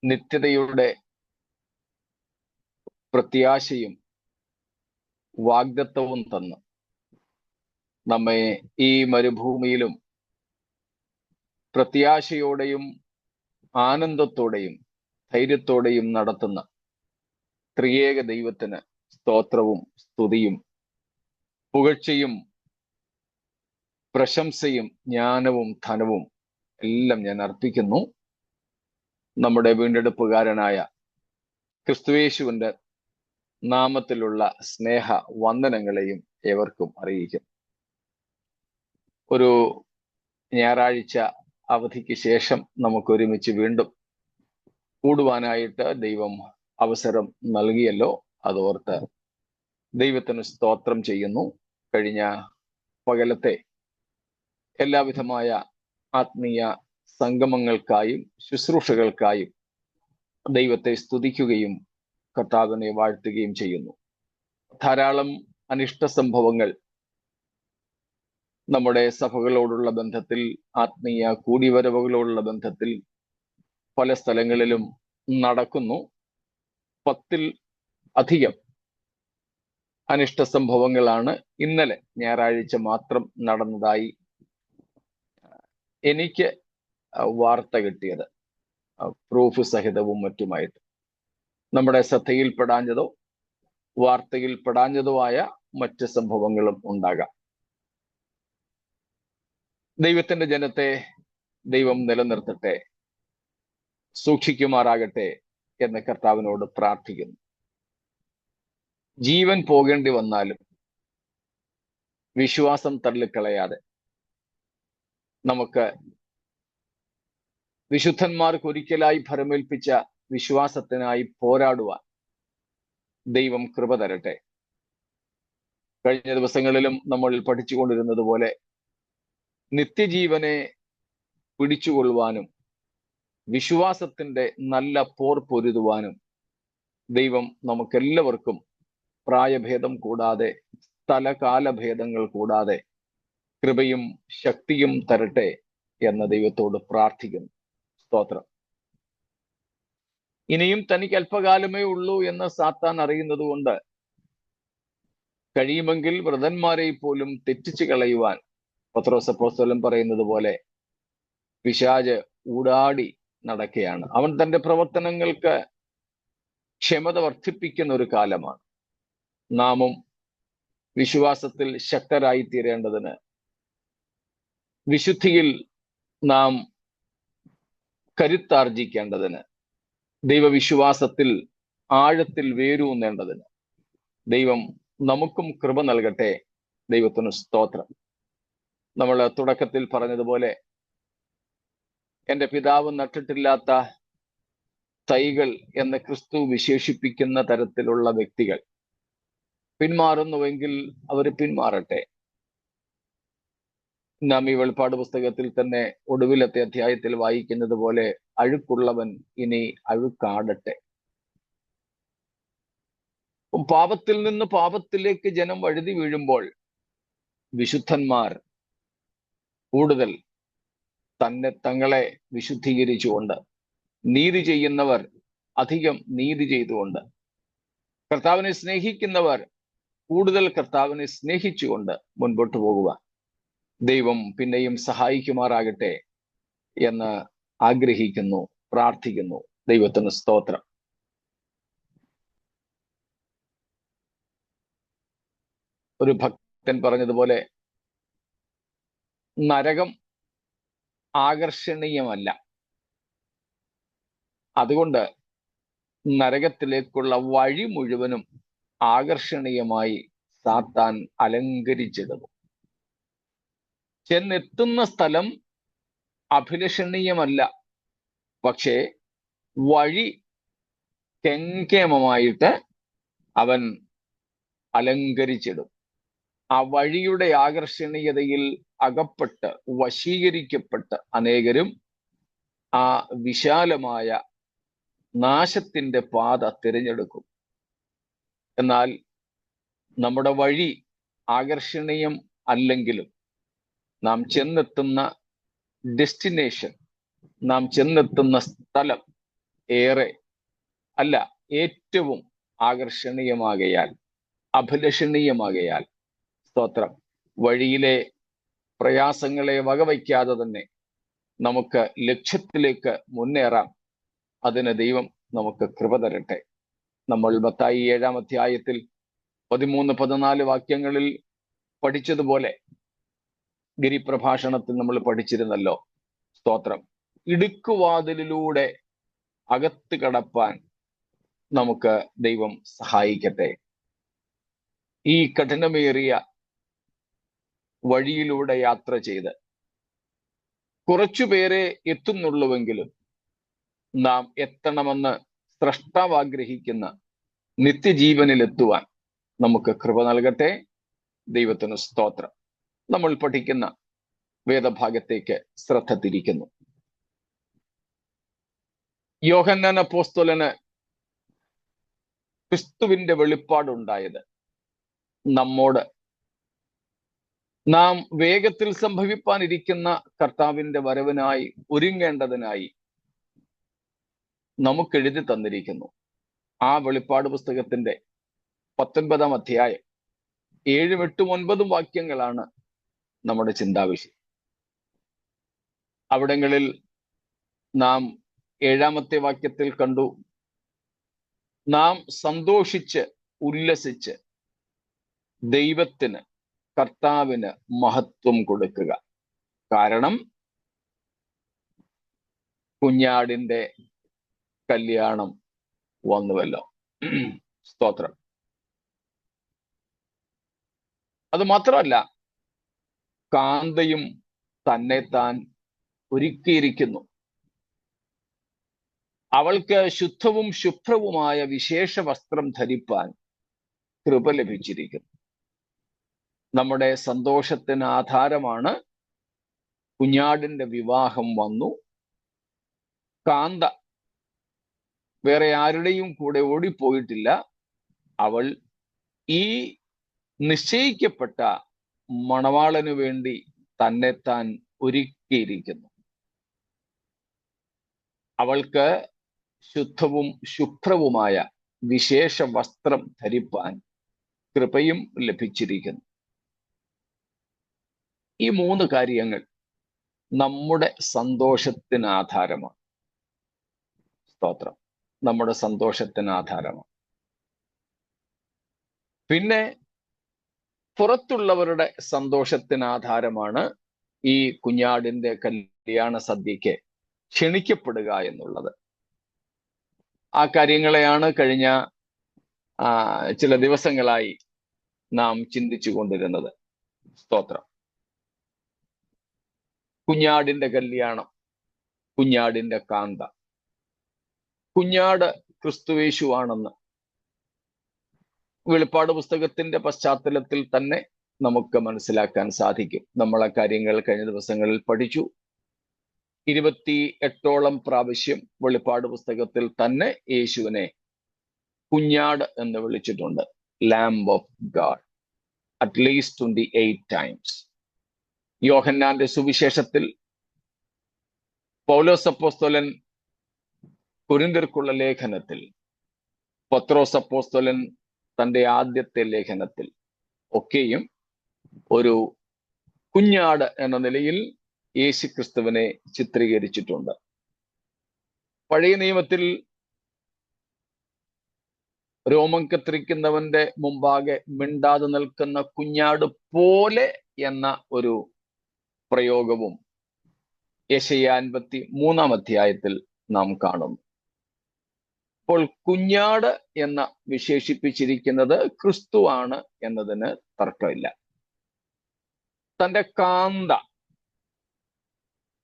നിത്യതയുടെ പ്രത്യാശയും വാഗ്ദത്തവും തന്ന് നമ്മെ ഈ മരുഭൂമിയിലും പ്രത്യാശയോടെയും ആനന്ദത്തോടെയും ധൈര്യത്തോടെയും നടത്തുന്ന ത്രിയേക ദൈവത്തിന് സ്തോത്രവും സ്തുതിയും പുകഴ്ചയും പ്രശംസയും ജ്ഞാനവും ധനവും എല്ലാം ഞാൻ അർപ്പിക്കുന്നു. നമ്മുടെ വീണ്ടെടുപ്പുകാരനായ ക്രിസ്തുയേശുവിന്റെ നാമത്തിലുള്ള സ്നേഹ വന്ദനങ്ങളെയും ഏവർക്കും അറിയിക്കും. ഒരു ഞായറാഴ്ച അവധിക്ക് ശേഷം നമുക്ക് ഒരുമിച്ച് വീണ്ടും കൂടുവാനായിട്ട് ദൈവം അവസരം നൽകിയല്ലോ. അതോർത്ത് ദൈവത്തിന് സ്തോത്രം ചെയ്യുന്നു. കഴിഞ്ഞ പകലത്തെ എല്ലാവിധമായ ആത്മീയ സംഗമങ്ങൾക്കായും ശുശ്രൂഷകൾക്കായും ദൈവത്തെ സ്തുതിക്കുകയും കർത്താവിനെ വാഴ്ത്തുകയും ചെയ്യുന്നു. ധാരാളം അനിഷ്ട സംഭവങ്ങൾ നമ്മുടെ സഭകളോടുള്ള ബന്ധത്തിൽ, ആത്മീയ കൂടിവരവുകളോടുള്ള ബന്ധത്തിൽ പല സ്ഥലങ്ങളിലും നടക്കുന്നു. 10-ൽ അധികം അനിഷ്ട സംഭവങ്ങളാണ് ഇന്നലെ ഞായറാഴ്ച മാത്രം നടന്നതായി എനിക്ക് വാർത്ത കിട്ടിയത്, പ്രൂഫ് സഹിതവും മറ്റുമായിട്ട്. നമ്മുടെ ശ്രദ്ധയിൽപ്പെടാഞ്ഞതോ വാർത്തയിൽപ്പെടാഞ്ഞതോ ആയ മറ്റ് സംഭവങ്ങളും ഉണ്ടാകാം. ദൈവത്തിന്റെ ജനത്തെ ദൈവം നിലനിർത്തട്ടെ, സൂക്ഷിക്കുമാറാകട്ടെ എന്ന് കർത്താവിനോട് പ്രാർത്ഥിക്കുന്നു. ജീവൻ പോകേണ്ടി വന്നാലും വിശ്വാസം തള്ളിക്കളയാതെ നമുക്ക് വിശുദ്ധന്മാർക്ക് ഒരിക്കലായി ഭരമേൽപ്പിച്ച വിശ്വാസത്തിനായി പോരാടുവാൻ ദൈവം കൃപ തരട്ടെ. കഴിഞ്ഞ ദിവസങ്ങളിലും നമ്മൾ പഠിച്ചുകൊണ്ടിരുന്നത് പോലെ നിത്യജീവനെ പിടിച്ചുകൊള്ളുവാനും വിശ്വാസത്തിന്റെ നല്ല പോർ പൊരുതുവാനും ദൈവം നമുക്കെല്ലാവർക്കും പ്രായഭേദം കൂടാതെ, സ്ഥലകാലഭേദങ്ങൾ കൂടാതെ കൃപയും ശക്തിയും തരട്ടെ എന്ന് ദൈവത്തോട് പ്രാർത്ഥിക്കുന്നു. സ്തോത്രം. ഇനിയും തനിക്ക് അല്പകാലമേ ഉള്ളൂ എന്ന് സാത്താൻ അറിയുന്നത് കൊണ്ട് കഴിയുമെങ്കിൽ വ്രതന്മാരെ പോലും തെറ്റിച്ചു കളയുവാൻ പത്രോസ് അപ്പോസ്തലൻ പറയുന്നത് പോലെ പിശാച് ഊടാടി നടക്കുകയാണ്. അവൻ തന്റെ പ്രവർത്തനങ്ങൾക്ക് ക്ഷമത വർദ്ധിപ്പിക്കുന്ന ഒരു കാലമാണ്. നാമും വിശ്വാസത്തിൽ ശക്തരായി തീരേണ്ടതിന്, വിശുദ്ധിയിൽ നാം കരുത്താർജിക്കേണ്ടതിന്, ദൈവവിശ്വാസത്തിൽ ആഴത്തിൽ വേരൂന്നേണ്ടതിന് ദൈവം നമുക്കും കൃപ നൽകട്ടെ. ദൈവത്തിന് സ്തോത്രം. നമ്മൾ തുടക്കത്തിൽ പറഞ്ഞതുപോലെ എൻ്റെ പിതാവ് നട്ടിട്ടില്ലാത്ത തൈകൾ എന്ന് ക്രിസ്തു വിശേഷിപ്പിക്കുന്ന തരത്തിലുള്ള വ്യക്തികൾ പിന്മാറുന്നുവെങ്കിൽ അവർ പിന്മാറട്ടെ. നാം ഈ വെളിപ്പാട് പുസ്തകത്തിൽ തന്നെ ഒടുവിലത്തെ അധ്യായത്തിൽ വായിക്കുന്നത് പോലെ അഴുക്കുള്ളവൻ ഇനി അഴുക്കാടട്ടെ. പാപത്തിൽ നിന്ന് പാപത്തിലേക്ക് ജനം വഴുതി വീഴുമ്പോൾ വിശുദ്ധന്മാർ കൂടുതൽ തങ്ങളെ വിശുദ്ധീകരിച്ചുകൊണ്ട്, നീതി ചെയ്യുന്നവർ അധികം നീതി ചെയ്തുകൊണ്ട്, കർത്താവിനെ സ്നേഹിക്കുന്നവർ കൂടുതൽ കർത്താവിനെ സ്നേഹിച്ചുകൊണ്ട് മുൻപോട്ട് പോകുവാൻ ദൈവം പിന്നെയും സഹായിക്കുമാറാകട്ടെ എന്ന് ആഗ്രഹിക്കുന്നു, പ്രാർത്ഥിക്കുന്നു. ദൈവത്തിന് സ്തോത്രം. ഒരു ഭക്തൻ പറഞ്ഞതുപോലെ നരകം ആകർഷണീയമല്ല. അതുകൊണ്ട് നരകത്തിലേക്കുള്ള വഴി മുഴുവനും ആകർഷണീയമായി സാത്താൻ അലങ്കരിച്ചിടുന്നു. ചെന്നെത്തുന്ന സ്ഥലം അഭിലഷണീയമല്ല, പക്ഷേ വഴി കെങ്കേമമായിട്ട് അവൻ അലങ്കരിച്ചിടും. ആ വഴിയുടെ ആകർഷണീയതയിൽ അകപ്പെട്ട് വശീകരിക്കപ്പെട്ട് അനേകരും ആ വിശാലമായ നാശത്തിന്റെ പാത തിരഞ്ഞെടുക്കും. എന്നാൽ നമ്മുടെ വഴി ആകർഷണീയം അല്ലെങ്കിലും നാം ചെന്നെത്തുന്ന ഡെസ്റ്റിനേഷൻ, നാം ചെന്നെത്തുന്ന സ്ഥലം ഏറെ അല്ല ഏറ്റവും ആകർഷണീയമാകയാൽ, അഭിലഷണീയമാകയാൽ, സ്തോത്രം, വഴിയിലെ പ്രയാസങ്ങളെ വകവയ്ക്കാതെ തന്നെ നമുക്ക് ലക്ഷ്യത്തിലേക്ക് മുന്നേറാം. അതിന് ദൈവം നമുക്ക് കൃപ തരട്ടെ. നമ്മൾ മത്തായി 7-ാം അധ്യായത്തിൽ 13-14 വാക്യങ്ങളിൽ പഠിച്ചതുപോലെ ഗിരിപ്രഭാഷണത്തിൽ നമ്മൾ പഠിച്ചിരുന്നല്ലോ. സ്തോത്രം, ഇടുക്കുവാതിലിലൂടെ അകത്ത് കടപ്പാൻ നമുക്ക് ദൈവം സഹായിക്കട്ടെ. ഈ കഠിനമേറിയ വഴിയിലൂടെ യാത്ര ചെയ്ത് കുറച്ചുപേരെ എത്തുന്നുള്ളുവെങ്കിലും നാം എത്തണമെന്ന് സ്രഷ്ടാവ് ആഗ്രഹിക്കുന്ന നിത്യജീവനിലെത്തുവാൻ നമുക്ക് കൃപ നൽകട്ടെ. ദൈവത്തിന് സ്തോത്രം. നമ്മൾ പഠിക്കുന്ന വേദഭാഗത്തേക്ക് ശ്രദ്ധ തിരിക്കുന്നു. യോഹന്നാൻ അപ്പോസ്തലന് ക്രിസ്തുവിന്റെ വെളിപ്പാടുണ്ടായത് നമ്മോട് നാം വേഗത്തിൽ സംഭവിപ്പാനിരിക്കുന്ന കർത്താവിന്റെ വരവിനായി ഒരുങ്ങേണ്ടതിനായി നമുക്ക് എഴുതി തന്നിരിക്കുന്നു. ആ വെളിപ്പാട് പുസ്തകത്തിന്റെ 19-ാം അധ്യായം 7, 8, 9 വാക്യങ്ങളാണ് നമ്മുടെ ചിന്താവിഷയം. അവിടങ്ങളിൽ നാം 7-ാമത്തെ വാക്യത്തിൽ കണ്ടു, നാം സന്തോഷിച്ച് ഉല്ലസിച്ച് ദൈവത്തിന്, കർത്താവിന് മഹത്വം കൊടുക്കുക. കാരണം കുഞ്ഞാടിന്റെ കല്യാണം വന്നുവല്ലോ. സ്തോത്രം. അത് മാത്രമല്ല, കാന്തയും തന്നെ താൻ ഒരുക്കിയിരിക്കുന്നു. അവൾക്ക് ശുദ്ധവും ശുഭ്രവുമായ വിശേഷ വസ്ത്രം ധരിപ്പാൻ കൃപ ലഭിച്ചിരിക്കുന്നു. നമ്മുടെ സന്തോഷത്തിന് ആധാരമാണ് കുഞ്ഞാടിന്റെ വിവാഹം വന്നു. കാന്ത വേറെ ആരുടെയും കൂടെ ഓടിപ്പോയിട്ടില്ല. അവൾ ഈ നിശ്ചയിക്കപ്പെട്ട മണവാളനു വേണ്ടി തന്നെ താൻ ഒരുക്കിയിരിക്കുന്നു. അവൾക്ക് ശുദ്ധവും ശുഭ്രവുമായ വിശേഷ വസ്ത്രം ധരിപ്പാൻ കൃപയും ലഭിച്ചിരിക്കുന്നു. ഈ 3 കാര്യങ്ങൾ നമ്മുടെ സന്തോഷത്തിന് ആധാരമാണ്. സ്തോത്രം, നമ്മുടെ സന്തോഷത്തിന് ആധാരമാണ്. പിന്നെ പുറത്തുള്ളവരുടെ സന്തോഷത്തിന് ആധാരമാണ് ഈ കുഞ്ഞാടിന്റെ കല്യാണ സദ്യക്ക് ക്ഷണിക്കപ്പെടുക എന്നുള്ളത്. ആ കാര്യങ്ങളെയാണ് കഴിഞ്ഞ ചില ദിവസങ്ങളായി നാം ചിന്തിച്ചു കൊണ്ടിരുന്നത്. സ്തോത്രം. കുഞ്ഞാടിന്റെ കല്യാണം, കുഞ്ഞാടിന്റെ കാന്ത. കുഞ്ഞാട് ക്രിസ്തുയേശുവാണെന്ന് വെളിപ്പാട് പുസ്തകത്തിന്റെ പശ്ചാത്തലത്തിൽ തന്നെ നമുക്ക് മനസ്സിലാക്കാൻ സാധിക്കും. നമ്മൾ ആ കാര്യങ്ങൾ കഴിഞ്ഞ ദിവസങ്ങളിൽ പഠിച്ചു. 28ഓളം പ്രാവശ്യം വെളിപ്പാട് പുസ്തകത്തിൽ തന്നെ യേശുവിനെ കുഞ്ഞാട് എന്ന് വിളിച്ചിട്ടുണ്ട്. Lamb of God, at least 28 times. യോഹന്നാന്റെ സുവിശേഷത്തിൽ പൗലോസ് അപ്പോസ്തലൻ കൊരിന്ത്യർക്കുള്ള ലേഖനത്തിൽ, പത്രോസ് അപ്പോസ്തലൻ തന്റെ ആദ്യത്തെ ലേഖനത്തിൽ ഒക്കെയും ഒരു കുഞ്ഞാട് എന്ന നിലയിൽ യേശുക്രിസ്തുവിനെ ചിത്രീകരിച്ചിട്ടുണ്ട്. പഴയ നിയമത്തിൽ രോമം കത്തിരിക്കുന്നവന്റെ മുമ്പാകെ മിണ്ടാതെ നിൽക്കുന്ന കുഞ്ഞാട് പോലെ എന്ന ഒരു പ്രയോഗവും യെശയ്യാ 53-ാം അധ്യായത്തിൽ നാം കാണുന്നു. അപ്പോൾ കുഞ്ഞാട് എന്ന വിശേഷിപ്പിച്ചിരിക്കുന്നത് ക്രിസ്തുവാണ് എന്നതിന് തർക്കമില്ല. തന്റെ കാന്ത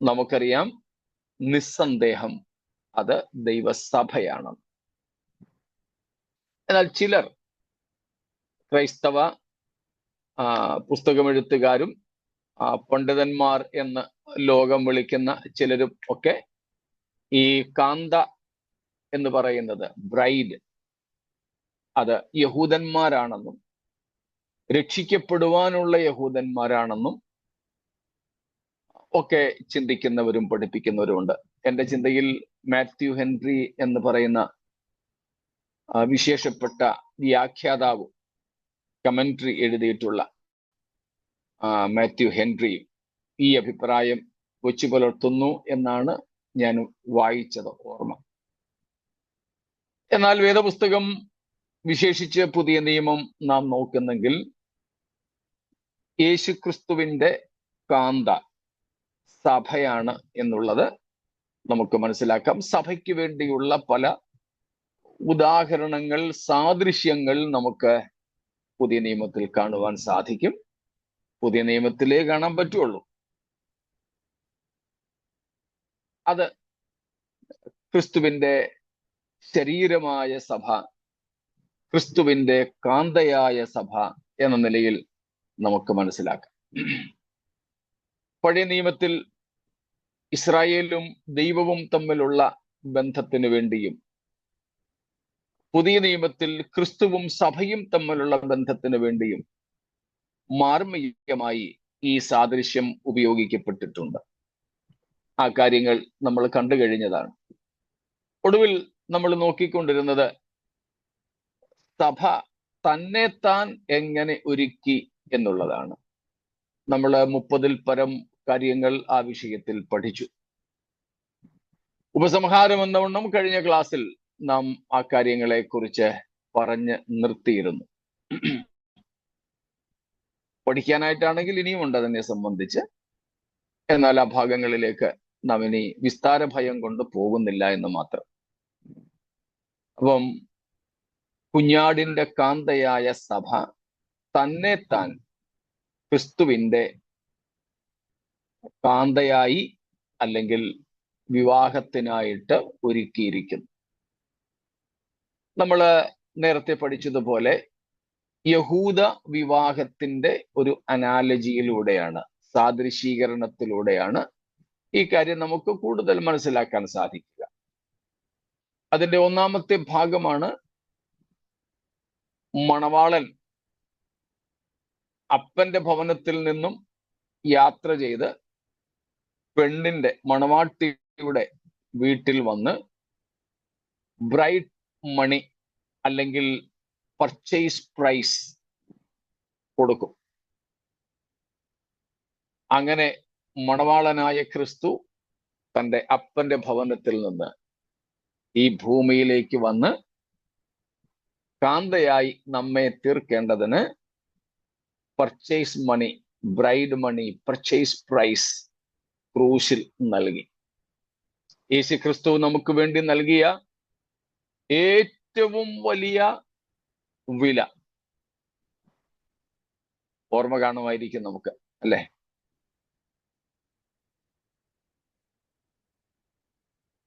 നമുക്കറിയാം, നിസ്സന്ദേഹം അത് ദൈവസഭയാണ്. എന്നാൽ ചിലർ, ക്രൈസ്തവ പുസ്തകമെഴുത്തുകാരും പണ്ഡിതന്മാർ എന്ന് ലോകം വിളിക്കുന്ന ചിലരും ഒക്കെ ഈ കാന്ത എന്ന് പറയുന്നത്, ബ്രൈഡ്, അത് യഹൂദന്മാരാണെന്നും രക്ഷിക്കപ്പെടുവാനുള്ള യഹൂദന്മാരാണെന്നും ഒക്കെ ചിന്തിക്കുന്നവരും പഠിപ്പിക്കുന്നവരുമുണ്ട്. എൻ്റെ ചിന്തയിൽ മാത്യു ഹെൻറി എന്ന് പറയുന്ന വിശേഷപ്പെട്ട വ്യാഖ്യാതാവ്, കമന്ററി എഴുതിയിട്ടുള്ള മാത്യു ഹെൻറിയും ഈ അഭിപ്രായം വെച്ചു പുലർത്തുന്നു എന്നാണ് ഞാൻ വായിച്ചത് ഓർമ്മ. എന്നാൽ വേദപുസ്തകം, വിശേഷിച്ച് പുതിയ നിയമം നാം നോക്കുന്നെങ്കിൽ യേശുക്രിസ്തുവിന്റെ കാന്ത സഭയാണ് എന്നുള്ളത് നമുക്ക് മനസ്സിലാക്കാം. സഭയ്ക്ക് വേണ്ടിയുള്ള പല ഉദാഹരണങ്ങൾ, സാദൃശ്യങ്ങൾ നമുക്ക് പുതിയ നിയമത്തിൽ കാണുവാൻ സാധിക്കും. പുതിയ നിയമത്തിലേ കാണാൻ പറ്റുള്ളൂ. അത് ക്രിസ്തുവിന്റെ ശരീരമായ സഭ, ക്രിസ്തുവിന്റെ കാന്തയായ സഭ എന്ന നിലയിൽ നമുക്ക് മനസ്സിലാക്കാം. പഴയ നിയമത്തിൽ ഇസ്രായേലും ദൈവവും തമ്മിലുള്ള ബന്ധത്തിന് വേണ്ടിയും പുതിയ നിയമത്തിൽ ക്രിസ്തുവും സഭയും തമ്മിലുള്ള ബന്ധത്തിന് വേണ്ടിയും മാർമികമായി ഈ സാദൃശ്യം ഉപയോഗിക്കപ്പെട്ടിട്ടുണ്ട്. ആ കാര്യങ്ങൾ നമ്മൾ കണ്ടു കഴിഞ്ഞതാണ്. ഒടുവിൽ നമ്മൾ നോക്കിക്കൊണ്ടിരുന്നത് സഭ തന്നെത്താൻ എങ്ങനെ ഒരുക്കി എന്നുള്ളതാണ്. നമ്മൾ 30-ൽ പരം കാര്യങ്ങൾ ആ വിഷയത്തിൽ പഠിച്ചു. ഉപസംഹാരം എന്നവണ്ണം കഴിഞ്ഞ ക്ലാസ്സിൽ നാം ആ കാര്യങ്ങളെ കുറിച്ച് പറഞ്ഞ് നിർത്തിയിരുന്നു. പഠിക്കാനായിട്ടാണെങ്കിൽ ഇനിയും ഉണ്ട് അതിനെ സംബന്ധിച്ച്. എന്നാൽ ആ ഭാഗങ്ങളിലേക്ക് നാം ഇനി വിസ്താര ഭയം കൊണ്ട് പോകുന്നില്ല എന്ന് മാത്രം. അപ്പം കുഞ്ഞാടിന്റെ കാന്തയായ സഭ തന്നെത്താൻ ക്രിസ്തുവിന്റെ കാന്തയായി അല്ലെങ്കിൽ വിവാഹത്തിനായിട്ട് ഒരുക്കിയിരിക്കുന്നു. നമ്മൾ നേരത്തെ പഠിച്ചതുപോലെ യഹൂദ വിവാഹത്തിന്റെ ഒരു അനാലജിയിലൂടെയാണ്, സാദൃശീകരണത്തിലൂടെയാണ് ഈ കാര്യം നമുക്ക് കൂടുതൽ മനസ്സിലാക്കാൻ സാധിക്കുക. അതിന്റെ ഒന്നാമത്തെ ഭാഗമാണ് മണവാളൻ അപ്പന്റെ ഭവനത്തിൽ നിന്നും യാത്ര ചെയ്ത് പെണ്ണിന്റെ, മണവാട്ടിയുടെ വീട്ടിൽ വന്ന് ബ്രൈഡ് മണി അല്ലെങ്കിൽ പർച്ചേസ് പ്രൈസ് കൊടുക്കും. അങ്ങനെ മണവാളനായ ക്രിസ്തു തൻ്റെ അപ്പന്റെ ഭവനത്തിൽ നിന്ന് ഈ ഭൂമിയിലേക്ക് വന്ന് കാന്തയായി നമ്മെ തീർക്കേണ്ടതിന് പർച്ചേസ് മണി, ബ്രൈഡ് മണി, പർച്ചേസ് പ്രൈസ് ക്രൂശിൽ നൽകി. യേശു ക്രിസ്തു നമുക്ക് വേണ്ടി നൽകിയ ഏറ്റവും വലിയ വില ഓർമ്മ കാണുമായിരിക്കും നമുക്ക്, അല്ലെ?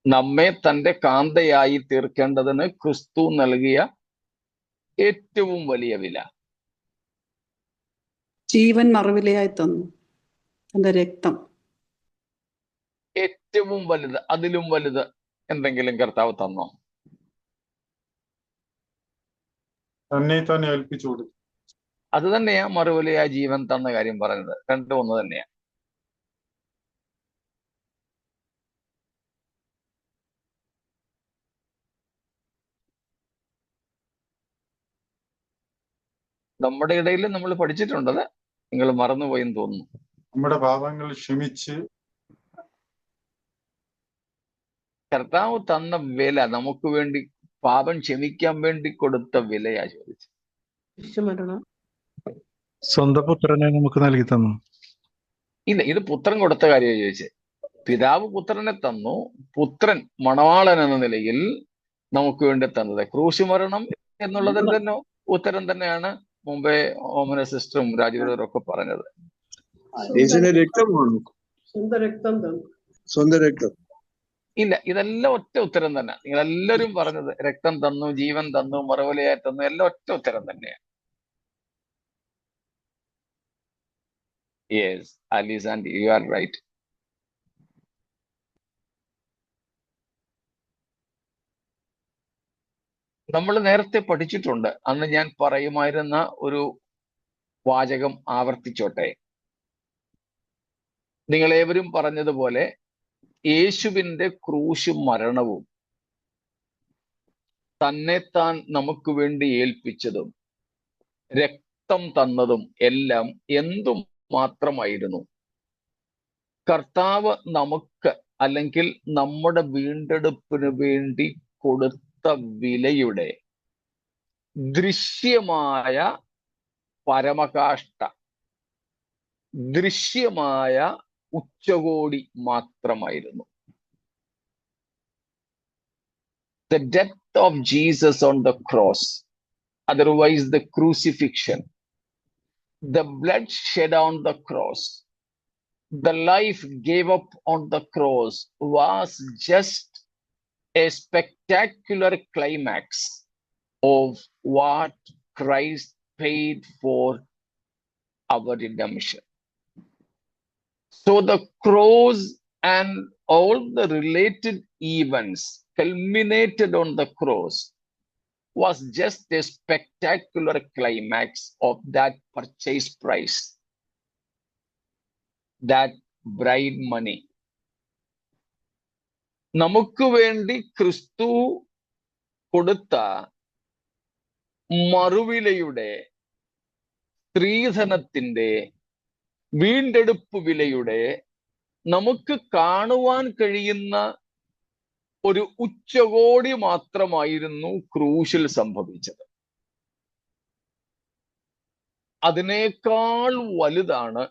നമ്മെ തൻ്റെ കാന്തയായി തീർക്കേണ്ടതിന് ക്രിസ്തു നൽകിയ ഏറ്റവും വലിയ വില, ജീവൻ മറുവിലയായി തന്നു, തന്റെ രക്തം. ഏറ്റവും വലുത്, അതിലും വലുത് എന്തെങ്കിലും കർത്താവ് തന്നോ? തന്നെ തന്നെ ഏൽപ്പിച്ചു കൊടുത്തു. അത് തന്നെയാ മറുവിലയാ ജീവൻ തന്ന കാര്യം പറയുന്നത്. രണ്ടും ഒന്ന് തന്നെയാ. നമ്മുടെ ഇടയിൽ നമ്മൾ പഠിച്ചിട്ടുണ്ടത്, നിങ്ങൾ മറന്നുപോയെന്ന് തോന്നുന്നു. നമ്മുടെ പാപങ്ങൾ ക്ഷമിച്ച് കർത്താവ് തന്ന വില, നമുക്ക് വേണ്ടി പാപം ക്ഷമിക്കാൻ വേണ്ടി കൊടുത്ത വിലയാ ചോദിച്ചു. സ്വന്തം പുത്രനെ നമുക്ക് നൽകി തന്നു. ഇല്ല, ഇത് പുത്രൻ കൊടുത്ത കാര്യമാണ് ചോദിച്ചത്. പിതാവ് പുത്രനെ തന്നു. പുത്രൻ മണവാളൻ എന്ന നിലയിൽ നമുക്ക് വേണ്ടി തന്നത് ക്രൂശ് മരണം എന്നുള്ളത് തന്നെ ഉത്തരം തന്നെയാണ് മുമ്പേ ഓമന സിസ്റ്ററും രാജീവരും ഒക്കെ പറഞ്ഞത്. സ്വന്തം രക്തം. ഇല്ല, ഇതെല്ലാം ഒറ്റ ഉത്തരം തന്നെ. നിങ്ങളെല്ലാവരും പറഞ്ഞത് രക്തം തന്നു, ജീവൻ തന്നു, മറുവിലയായി തന്നു, എല്ലാം ഒറ്റ ഉത്തരം തന്നെയാണ്. യെസ് അലിസാൻഡ്, യു ആർ റൈറ്റ്. നമ്മൾ നേരത്തെ പഠിച്ചിട്ടുണ്ട്. അന്ന് ഞാൻ പറയുമായിരുന്ന ഒരു വാചകം ആവർത്തിച്ചോട്ടെ. നിങ്ങളേവരും പറഞ്ഞതുപോലെ യേശുവിന്റെ ക്രൂശ് മരണവും തന്നെത്താൻ നമുക്ക് വേണ്ടി ഏൽപ്പിച്ചതും രക്തം തന്നതും എല്ലാം എന്തു മാത്രമായിരുന്നു? കർത്താവ് നമുക്ക് അല്ലെങ്കിൽ നമ്മുടെ വീണ്ടെടുപ്പിന് വേണ്ടി കൊടുത്ത വിലയുടെ ദൃശ്യമായ പരമകാഷ്ഠ, ദൃശ്യമായ ഉച്ചകോടി മാത്രമായിരുന്നു. The death of Jesus on the cross, otherwise the crucifixion, the blood shed on the cross, the life gave up on the cross was just a spectacular climax of what Christ paid for our redemption. So the cross and all the related events culminated on the cross was just a spectacular climax of that purchase price, that bride money. നമുക്ക് വേണ്ടി ക്രിസ്തു കൊടുത്ത മറുവിലയുടെ, സ്ത്രീധനത്തിന്റെ, വീണ്ടെടുപ്പ് വിലയുടെ നമുക്ക് കാണുവാൻ കഴിയുന്ന ഒരു ഉച്ചകോടി മാത്രമായിരുന്നു ക്രൂശിൽ സംഭവിച്ചത്. അതിനേക്കാൾ വലുതാണ്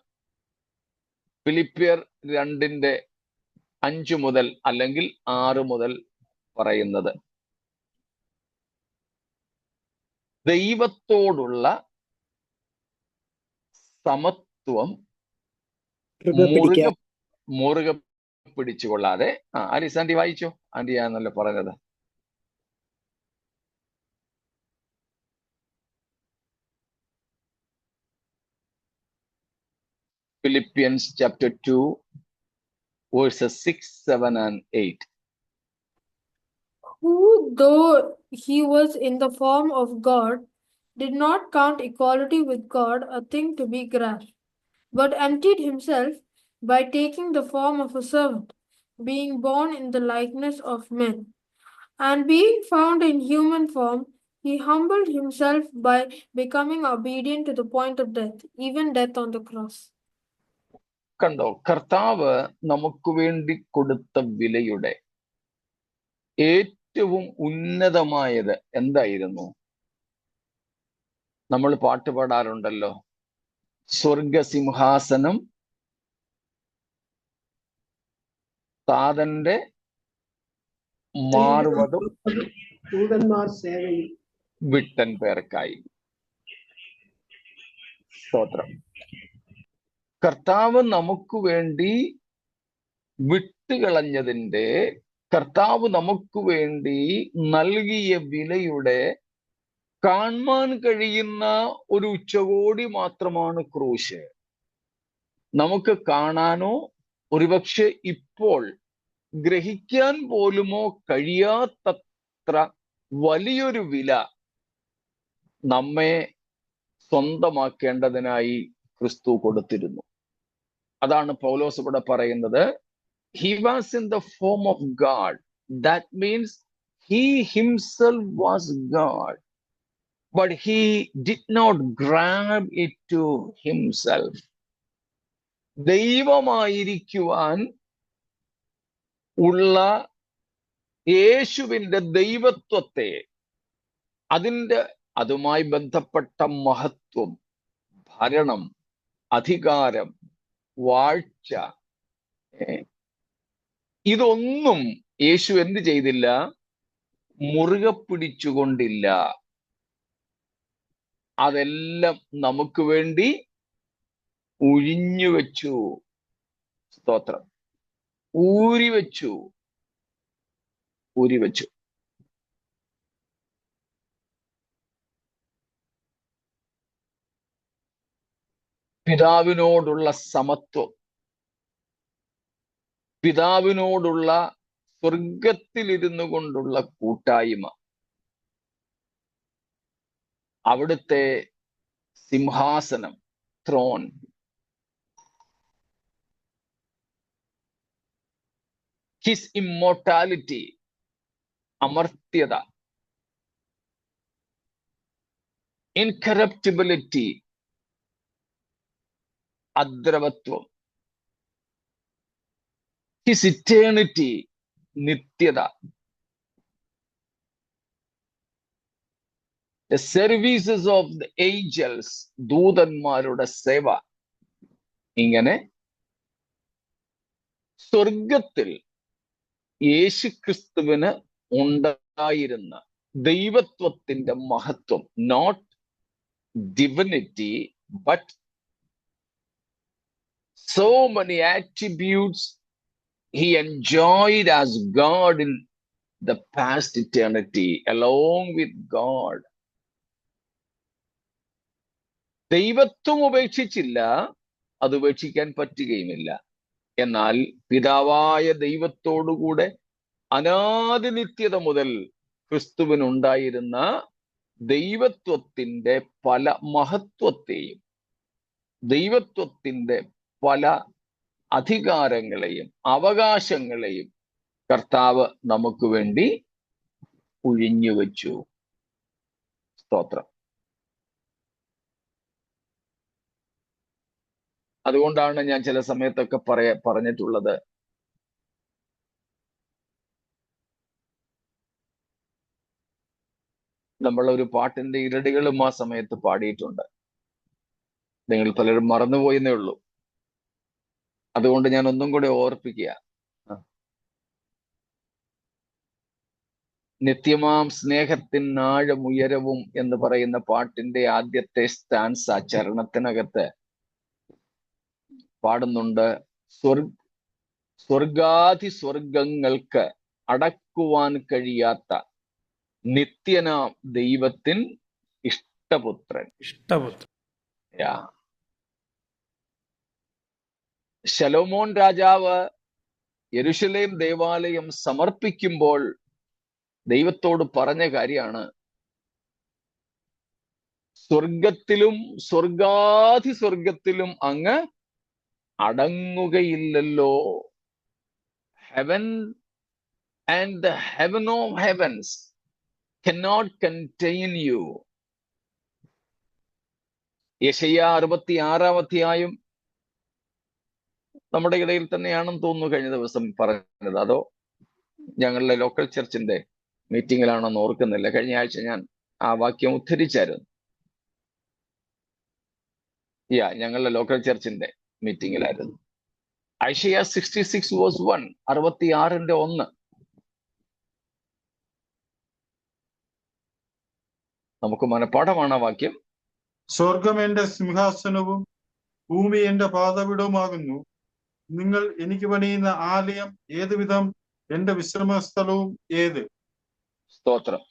ഫിലിപ്പിയർ 2:5 മുതൽ അല്ലെങ്കിൽ 6 മുതൽ പറയുന്നത്. ദൈവത്തോടുള്ള സമത്വം മുറുകെ പിടിച്ചുകൊള്ളാതെ. ആലീസ് ആന്റി വായിച്ചോ, ആന്റി ആണല്ലോ പറഞ്ഞത്. Philippians chapter 2 verses 6, 7 and 8. Who, though he was in the form of God, did not count equality with God a thing to be grasped, but emptied himself by taking the form of a servant, being born in the likeness of men. And being found in human form, he humbled himself by becoming obedient to the point of death, even death on the cross. കണ്ടോ, കർത്താവ് നമുക്ക് വേണ്ടി കൊടുത്ത വിലയുടെ ഏറ്റവും ഉന്നതമായത് എന്തായിരുന്നു? നമ്മൾ പാട്ട് പാടാറുണ്ടല്ലോ, സ്വർഗസിംഹാസനം താതന്റെ മാർവതും വിട്ടൻ പേർക്കായി. സ്തോത്രം. കർത്താവ് നമുക്ക് വേണ്ടി വിട്ടുകളഞ്ഞതിന്റെ, കർത്താവ് നമുക്ക് വേണ്ടി നൽകിയ വിലയുടെ കാണാൻ കഴിയുന്ന ഒരു ഉച്ചകോടി മാത്രമാണ് ക്രൂശ്. നമുക്ക് കാണാനോ ഒരുപക്ഷെ ഇപ്പോൾ ഗ്രഹിക്കാൻ പോലുമോ കഴിയാത്തത്ര വലിയൊരു വില നമ്മെ സ്വന്തമാക്കേണ്ടതിനായി ക്രിസ്തു കൊടുത്തിരുന്നു. അതാണ് പൗലോസ് ഇവിടെ പറയുന്നത്. He was in the form of God. That means he himself was God, but he did not grab it to himself. ദൈവമായിരിക്കുവാൻ ഉള്ള യേശുവിന്റെ ദൈവത്വത്തെ, അതുമായി ബന്ധപ്പെട്ട മഹത്വം, ഭരണം, അധികാരം, വാഴ്ച, ഇതൊന്നും യേശു എന്ത് ചെയ്തില്ല? മുറുകെ പിടിച്ചുകൊണ്ടില്ല. അതെല്ലാം നമുക്ക് വേണ്ടി ഉഴിഞ്ഞുവെച്ചു. സ്തോത്രം. ഊരിവെച്ചു. പിതാവിനോടുള്ള സമത്വം, പിതാവിനോടുള്ള സ്വർഗത്തിലിരുന്നു കൊണ്ടുള്ള കൂട്ടായ്മ, അവിടുത്തെ സിംഹാസനം, ത്രോൺ, ഹിസ് ഇമ്മോർട്ടാലിറ്റി, അമർത്യത, ഇൻകറപ്റ്റിബിലിറ്റി, അദ്രവത്വം, ഹിസ് ഇറ്റേണിറ്റി, നിത്യത, the services of the angels, ദൂതന്മാരുടെ സേവ. ഇങ്ങനെ സ്വർഗത്തിൽ യേശുക്രിസ്തുവിന് ഉണ്ടായിരുന്ന ദൈവത്വത്തിന്റെ മഹത്വം, not divinity, but so many attributes he enjoyed as God in the past eternity, along with God. ദൈവത്വം ഉപേക്ഷിച്ചില്ല, അത് ഉപേക്ഷിക്കാൻ പറ്റുകയുമില്ല. എന്നാൽ പിതാവായ ദൈവത്തോടുകൂടെ അനാദി നിത്യത മുതൽ ക്രിസ്തുവിനുണ്ടായിരുന്ന ദൈവത്വത്തിന്റെ പല മഹത്വത്തെയും ദൈവത്വത്തിന്റെ പല അധികാരങ്ങളെയും അവകാശങ്ങളെയും കർത്താവ് നമുക്ക് വേണ്ടി ഒഴിഞ്ഞുവെച്ചു. സ്തോത്രം. അതുകൊണ്ടാണ് ഞാൻ ചില സമയത്തൊക്കെ പറഞ്ഞിട്ടുള്ളത്, നമ്മളൊരു പാട്ടിന്റെ ഇരടികളും ആ സമയത്ത് പാടിയിട്ടുണ്ട്. നിങ്ങൾ പലരും മറന്നുപോയെന്നേ ഉള്ളൂ. അതുകൊണ്ട് ഞാൻ ഒന്നും കൂടെ ഓർപ്പിക്കുക. നിത്യമാം സ്നേഹത്തിൻ ആഴമുയരവും എന്ന് പറയുന്ന പാട്ടിന്റെ ആദ്യത്തെ സ്റ്റാൻസ ചരണത്തിനകത്ത് പാടുന്നുണ്ട്, സ്വർഗാധി സ്വർഗങ്ങൾക്ക് അടക്കുവാൻ കഴിയാത്ത നിത്യനാം ദൈവത്തിൻ ഇഷ്ടപുത്രൻ. ശലോമോൻ രാജാവ് യെരൂശലേം ദേവാലയം സമർപ്പിക്കുമ്പോൾ ദൈവത്തോട് പറഞ്ഞ കാര്യമാണ്, സ്വർഗത്തിലും സ്വർഗാധി സ്വർഗത്തിലും അങ്ങ് അടങ്ങുകയില്ലല്ലോ. Heaven and the heaven of heavens cannot contain you. യെശയ്യാ 66-ാം അധ്യായം നമ്മുടെ ഇടയിൽ തന്നെയാണെന്ന് തോന്നുന്നു കഴിഞ്ഞ ദിവസം പറഞ്ഞത്. അതോ ഞങ്ങളുടെ ലോക്കൽ ചർച്ചിന്റെ മീറ്റിങ്ങിലാണെന്ന് ഓർക്കുന്നില്ല. കഴിഞ്ഞ ആഴ്ച ഞാൻ ആ വാക്യം ഉദ്ധരിച്ചായിരുന്നു. ഞങ്ങളുടെ ലോക്കൽ ചർച്ചിന്റെ മീറ്റിങ്ങിലായിരുന്നു. ഐശയ്യാ 66:1, 66:1. നമുക്ക് മനഃപ്പാഠമാണ് ആ വാക്യം. സ്വർഗം എന്റെ സിംഹാസനവും ഭൂമി എന്റെ പാദപീഠവുമാകുന്നു. നിങ്ങൾ എനിക്ക് പണിയുന്ന ആലയം ഏതുവിധം, എന്റെ വിശ്രമസ്ഥലവും ഏത്. സ്തോത്രം.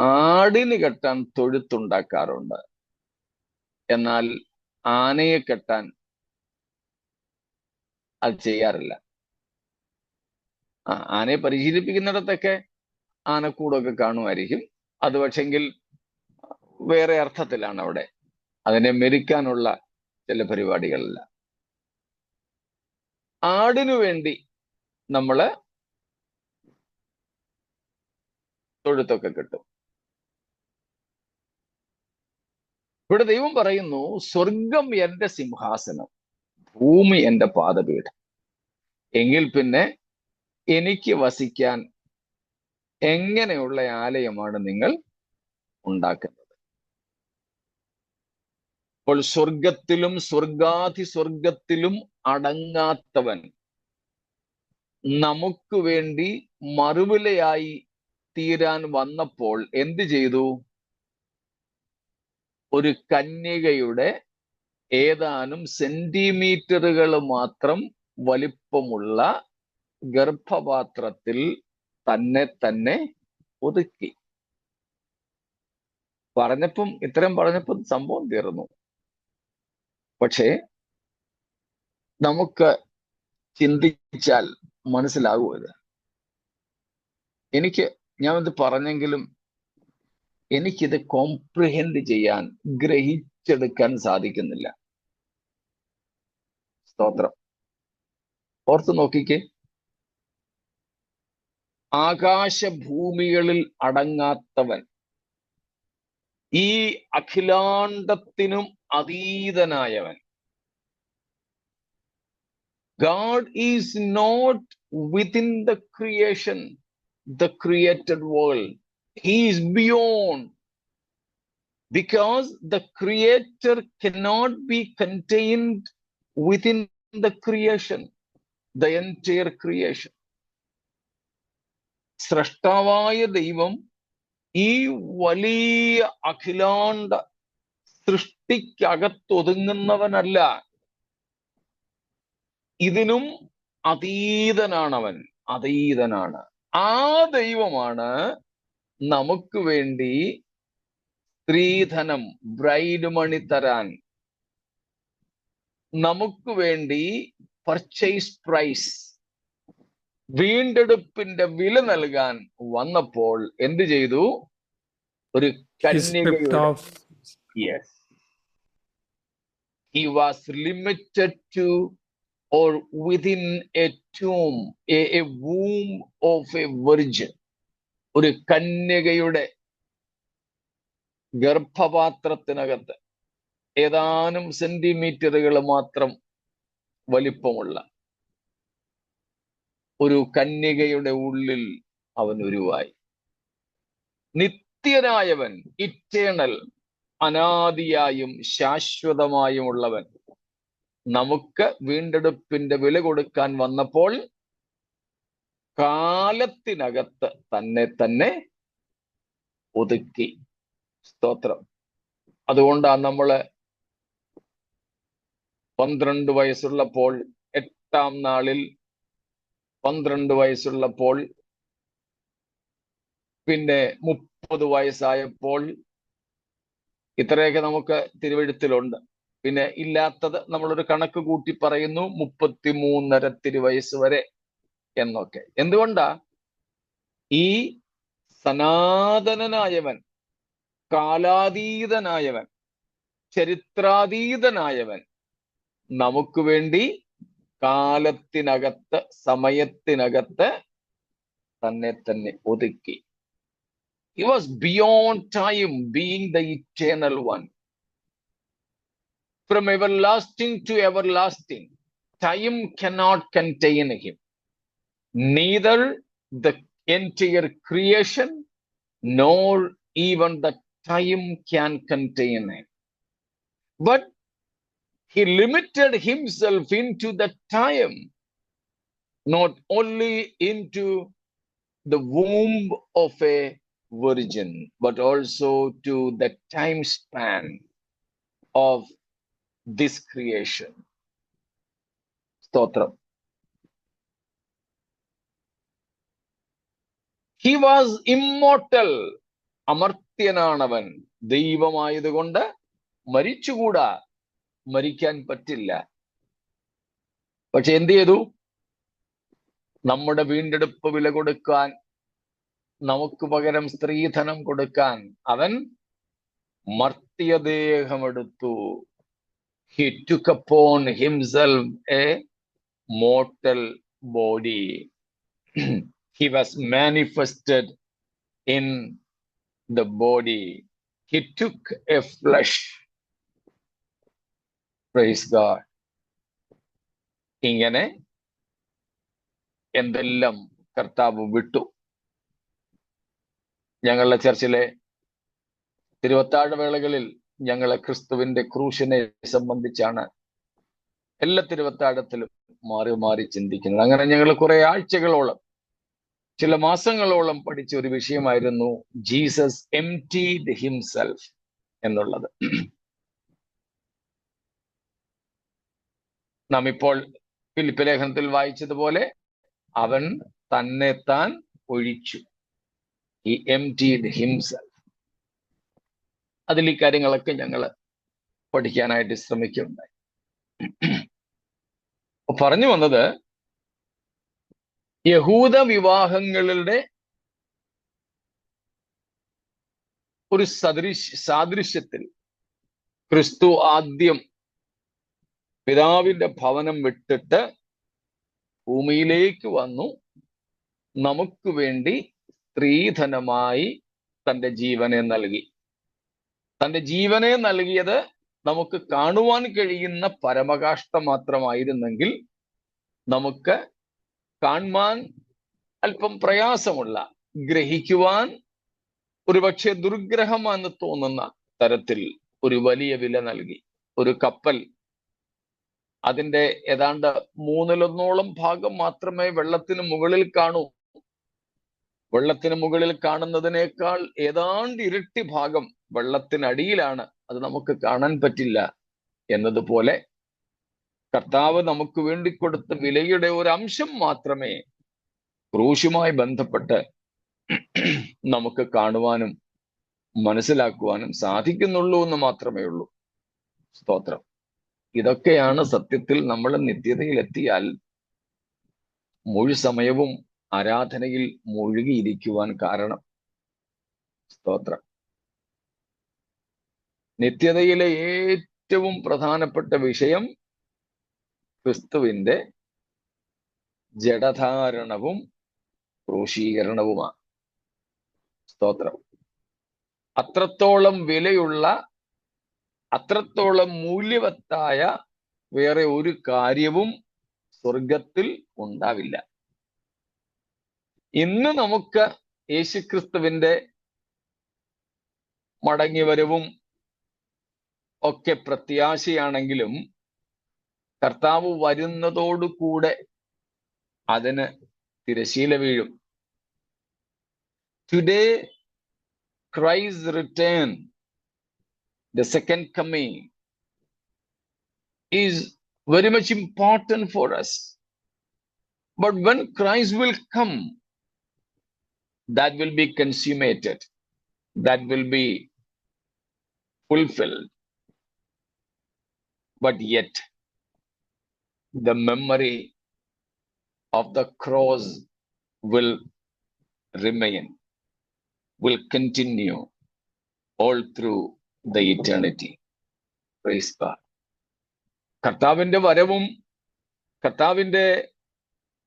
ആടിന് കെട്ടാൻ തൊഴുത്തുണ്ടാക്കാറുണ്ട്, എന്നാൽ ആനയെ കെട്ടാൻ അത് ചെയ്യാറില്ല. ആനയെ പരിശീലിപ്പിക്കുന്നിടത്തൊക്കെ ആനക്കൂടൊക്കെ കാണുമായിരിക്കും. അത് പക്ഷെങ്കിൽ വേറെ അർത്ഥത്തിലാണ് അവിടെ, അതിനെ മെരുക്കാനുള്ള ചില പരിപാടികളല്ല. ആടിനു വേണ്ടി നമ്മള് തൊഴുത്തൊക്കെ കിട്ടും. ഇവിടെ ദൈവം പറയുന്നു, സ്വർഗം എന്റെ സിംഹാസനം, ഭൂമി എന്റെ പാദപീഠം. എങ്കിൽ പിന്നെ എനിക്ക് വസിക്കാൻ എങ്ങനെയുള്ള ആലയമാണ് നിങ്ങൾ ഉണ്ടാക്കുന്നത്? അപ്പോൾ സ്വർഗത്തിലും സ്വർഗാധി സ്വർഗത്തിലും അടങ്ങാത്തവൻ നമുക്ക് വേണ്ടി മറുവിലയായി തീരാൻ വന്നപ്പോൾ എന്ത് ചെയ്തു? ഒരു കന്യകയുടെ ഏതാനും സെന്റിമീറ്ററുകൾ മാത്രം വലിപ്പമുള്ള ഗർഭപാത്രത്തിൽ തന്നെ ഒതുക്കി. ഇത്രയും പറഞ്ഞപ്പം സംഭവം തീർന്നു. പക്ഷേ നമുക്ക് ചിന്തിച്ചാൽ മനസ്സിലാകുമത്. ഞാൻ ഇത് പറഞ്ഞെങ്കിലും എനിക്കിത് കോംപ്രിഹെൻഡ് ചെയ്യാൻ, ഗ്രഹിച്ചെടുക്കാൻ സാധിക്കുന്നില്ല. സ്തോത്രം. ഓർത്ത് നോക്കിക്കേ, ആകാശഭൂമികളിൽ അടങ്ങാത്തവൻ, ഈ അഖിലാണ്ടത്തിനും അതീതനായവൻ. God is not within the creation, the created world. He is beyond, because the creator cannot be contained within the creation, the entire creation. സ്രഷ്ടാവായ ദൈവം ഈ വലിയ അഖിലാണ്ട സൃഷ്ടിക്കകത്തൊതുങ്ങുന്നവനല്ല. ഇതിനും അതീതനാണവൻ, അതീതനാണ്. ആ ദൈവമാണ് നമുക്ക് വേണ്ടി സ്ത്രീധനം, ബ്രൈഡ് മണി തരാൻ, നമുക്ക് വേണ്ടി പർച്ചേസ് പ്രൈസ്, വീണ്ടെടുപ്പിന്റെ വില നൽകാൻ വന്നപ്പോൾ എന്ത് ചെയ്തു? ഒരു കന്യകയുടെ, yes, he was limited to or within a tomb, a womb of a virgin. ഒരു കന്യകയുടെ ഗർഭപാത്രത്തിനകത്ത് ഏതാനും സെന്റിമീറ്ററുകൾ മാത്രം വലിപ്പമുള്ള ഒരു കന്യകയുടെ ഉള്ളിൽ അവൻ ഉരുവായി. നിത്യനായവൻ, ഇറ്റേണൽ, അനാദിയായും ശാശ്വതമായും ഉള്ളവൻ, നമുക്ക് വീണ്ടെടുപ്പിന്റെ വില കൊടുക്കാൻ വന്നപ്പോൾ കാലത്തിനകത്ത് തന്നെ ഒതുക്കി. സ്തോത്രം. അതുകൊണ്ടാണ് നമ്മള് 12 വയസ്സുള്ളപ്പോൾ, 8-ാം നാളിൽ 12 വയസ്സുള്ളപ്പോൾ, പിന്നെ 30 വയസ്സായപ്പോൾ, ഇത്രയൊക്കെ നമുക്ക് തിരുവെഴുത്തിലുണ്ട്. പിന്നെ ഇല്ലാത്തത് നമ്മളൊരു കണക്ക് കൂട്ടി പറയുന്നു, 33.5 തിരുവയസ്സ് വരെ എന്നൊക്കെ. എന്തുകൊണ്ടാ? ഈ സനാതനനായവൻ, കാലാതീതനായവൻ, ചരിത്രാതീതനായവൻ നമുക്ക് വേണ്ടി കാലത്തിനകത്ത്, സമയത്തിനകത്ത് തന്നെ ഒതുക്കി. He was beyond time, being the eternal one. From everlasting to everlasting, time cannot contain him. Neither the entire creation nor even the time can contain him. But he limited himself into the time, not only into the womb of a virgin, but also to the time span of this creation. സ്തോത്രം. He was immortal. അമർത്യനാണവൻ. ദൈവമായതുകൊണ്ട് മരിച്ചുകൂടാ, മരിക്കാൻ പറ്റില്ല. പക്ഷെ എന്ത് ചെയ്തു? നമ്മുടെ വീണ്ടെടുപ്പ് വില കൊടുക്കാൻ, നമുക്ക് പകരം സ്ത്രീധനം കൊടുക്കാൻ അവൻ മർത്യദേഹമെടുത്തു. He took upon himself a mortal body. He was manifested in the body. He took a flesh. Praise God. ഇങ്ങനെ എന്തെല്ലാം കർത്താവ് വിട്ടു. ഞങ്ങളുടെ ചർച്ചിലെ തിരുവത്താഴ വേളകളിൽ ഞങ്ങളെ ക്രിസ്തുവിന്റെ ക്രൂശിനെ സംബന്ധിച്ചാണ് എല്ലാ തിരുവത്താഴത്തിലും മാറി മാറി ചിന്തിക്കുന്നത്. അങ്ങനെ ഞങ്ങൾ കുറെ ആഴ്ചകളോളം, ചില മാസങ്ങളോളം പഠിച്ച ഒരു വിഷയമായിരുന്നു ജീസസ് എംപ്റ്റീഡ് ഹിംസെൽഫ് എന്നുള്ളത്. നാം ഇപ്പോൾ ഫിലിപ്പ് ലേഖനത്തിൽ വായിച്ചതുപോലെ അവൻ തന്നെത്താൻ ഒഴിച്ചു. He emptied himself. അതിൽ ഈ കാര്യങ്ങളൊക്കെ ഞങ്ങൾ പഠിക്കാനായിട്ട് ശ്രമിക്കുകയുണ്ടായി. പറഞ്ഞു വന്നത്, യഹൂദ വിവാഹങ്ങളുടെ ഒരു സാദൃശ്യത്തിൽ ക്രിസ്തു ആദ്യം പിതാവിന്റെ ഭവനം വിട്ടിട്ട് ഭൂമിയിലേക്ക് വന്നു നമുക്ക് വേണ്ടി സ്ത്രീധനമായി തന്റെ ജീവനെ നൽകി. തന്റെ ജീവനെ നൽകിയത് നമുക്ക് കാണുവാൻ കഴിയുന്ന പരമകാഷ്ഠ മാത്രമായിരുന്നെങ്കിൽ നമുക്ക് കാണുവാൻ അല്പം പ്രയാസമുള്ള, ഗ്രഹിക്കുവാൻ ഒരുപക്ഷെ ദുർഗ്രഹമെന്ന് തോന്നുന്ന തരത്തിൽ ഒരു വലിയ വില നൽകി. ഒരു കപ്പൽ അതിന്റെ ഏതാണ്ട് 1/3 ഭാഗം മാത്രമേ വെള്ളത്തിന് മുകളിൽ കാണൂ. വെള്ളത്തിന് മുകളിൽ കാണുന്നതിനേക്കാൾ ഏതാണ്ട് ഇരട്ടി ഭാഗം വെള്ളത്തിനടിയിലാണ്. അത് നമുക്ക് കാണാൻ പറ്റില്ല. എന്നതുപോലെ കർത്താവ് നമുക്ക് വേണ്ടി കൊടുത്ത വിലയുടെ ഒരു അംശം മാത്രമേ ക്രൂശുമായി ബന്ധപ്പെട്ട് നമുക്ക് കാണുവാനും മനസ്സിലാക്കുവാനും സാധിക്കുന്നുള്ളൂ എന്ന് മാത്രമേ ഉള്ളൂ. സ്തോത്രം. ഇതൊക്കെയാണ് സത്യത്തിൽ നമ്മൾ നിത്യതയിലെത്തിയാൽ മുഴുസമയവും ആരാധനയിൽ മുഴുകിയിരിക്കുവാൻ കാരണം. സ്തോത്രം. നിത്യതയിലെ ഏറ്റവും പ്രധാനപ്പെട്ട വിഷയം ക്രിസ്തുവിന്റെ ജഡധാരണവും ക്രൂശീകരണവുമാണ്. സ്തോത്രം. അത്രത്തോളം വിലയുള്ള, അത്രത്തോളം മൂല്യവത്തായ വേറെ ഒരു കാര്യവും സ്വർഗത്തിൽ ഉണ്ടാവില്ല. ഇന്ന് നമുക്ക് യേശുക്രിസ്തുവിന്റെ മടങ്ങിവരവും ഒക്കെ പ്രത്യാശയാണെങ്കിലും കർത്താവ് വരുന്നതോടുകൂടെ അതിന് തിരശീല വീഴും. Today Christ's return, the second coming, is very much important for us. But when Christ will come, that will be consummated, that will be fulfilled. But yet, the memory of the cross will remain, will continue all through the eternity. Praise God. കർത്താവിന്റെ വരവും കർത്താവിന്റെ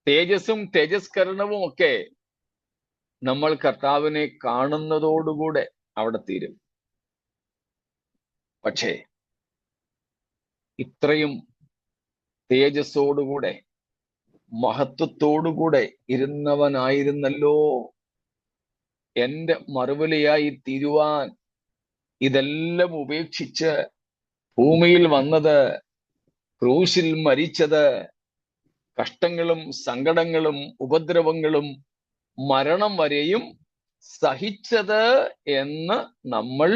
തേജസ്സും തേജസ്കരണവും ഒക്കെ നമ്മൾ കർത്താവിനെ കാണുന്നതോടുകൂടെ അവിടെ തീരും. പക്ഷേ ഇത്രയും തേജസ്സോടുകൂടെ മഹത്വത്തോടുകൂടെ ഇരുന്നവനായിരുന്നല്ലോ എന്റെ മറുവിലയായി തീരുവാൻ ഇതെല്ലാം ഉപേക്ഷിച്ച് ഭൂമിയിൽ വന്നത്, ക്രൂശിൽ മരിച്ചത്, കഷ്ടങ്ങളും സങ്കടങ്ങളും ഉപദ്രവങ്ങളും മരണം വരെയും സഹിച്ചത് എന്ന് നമ്മൾ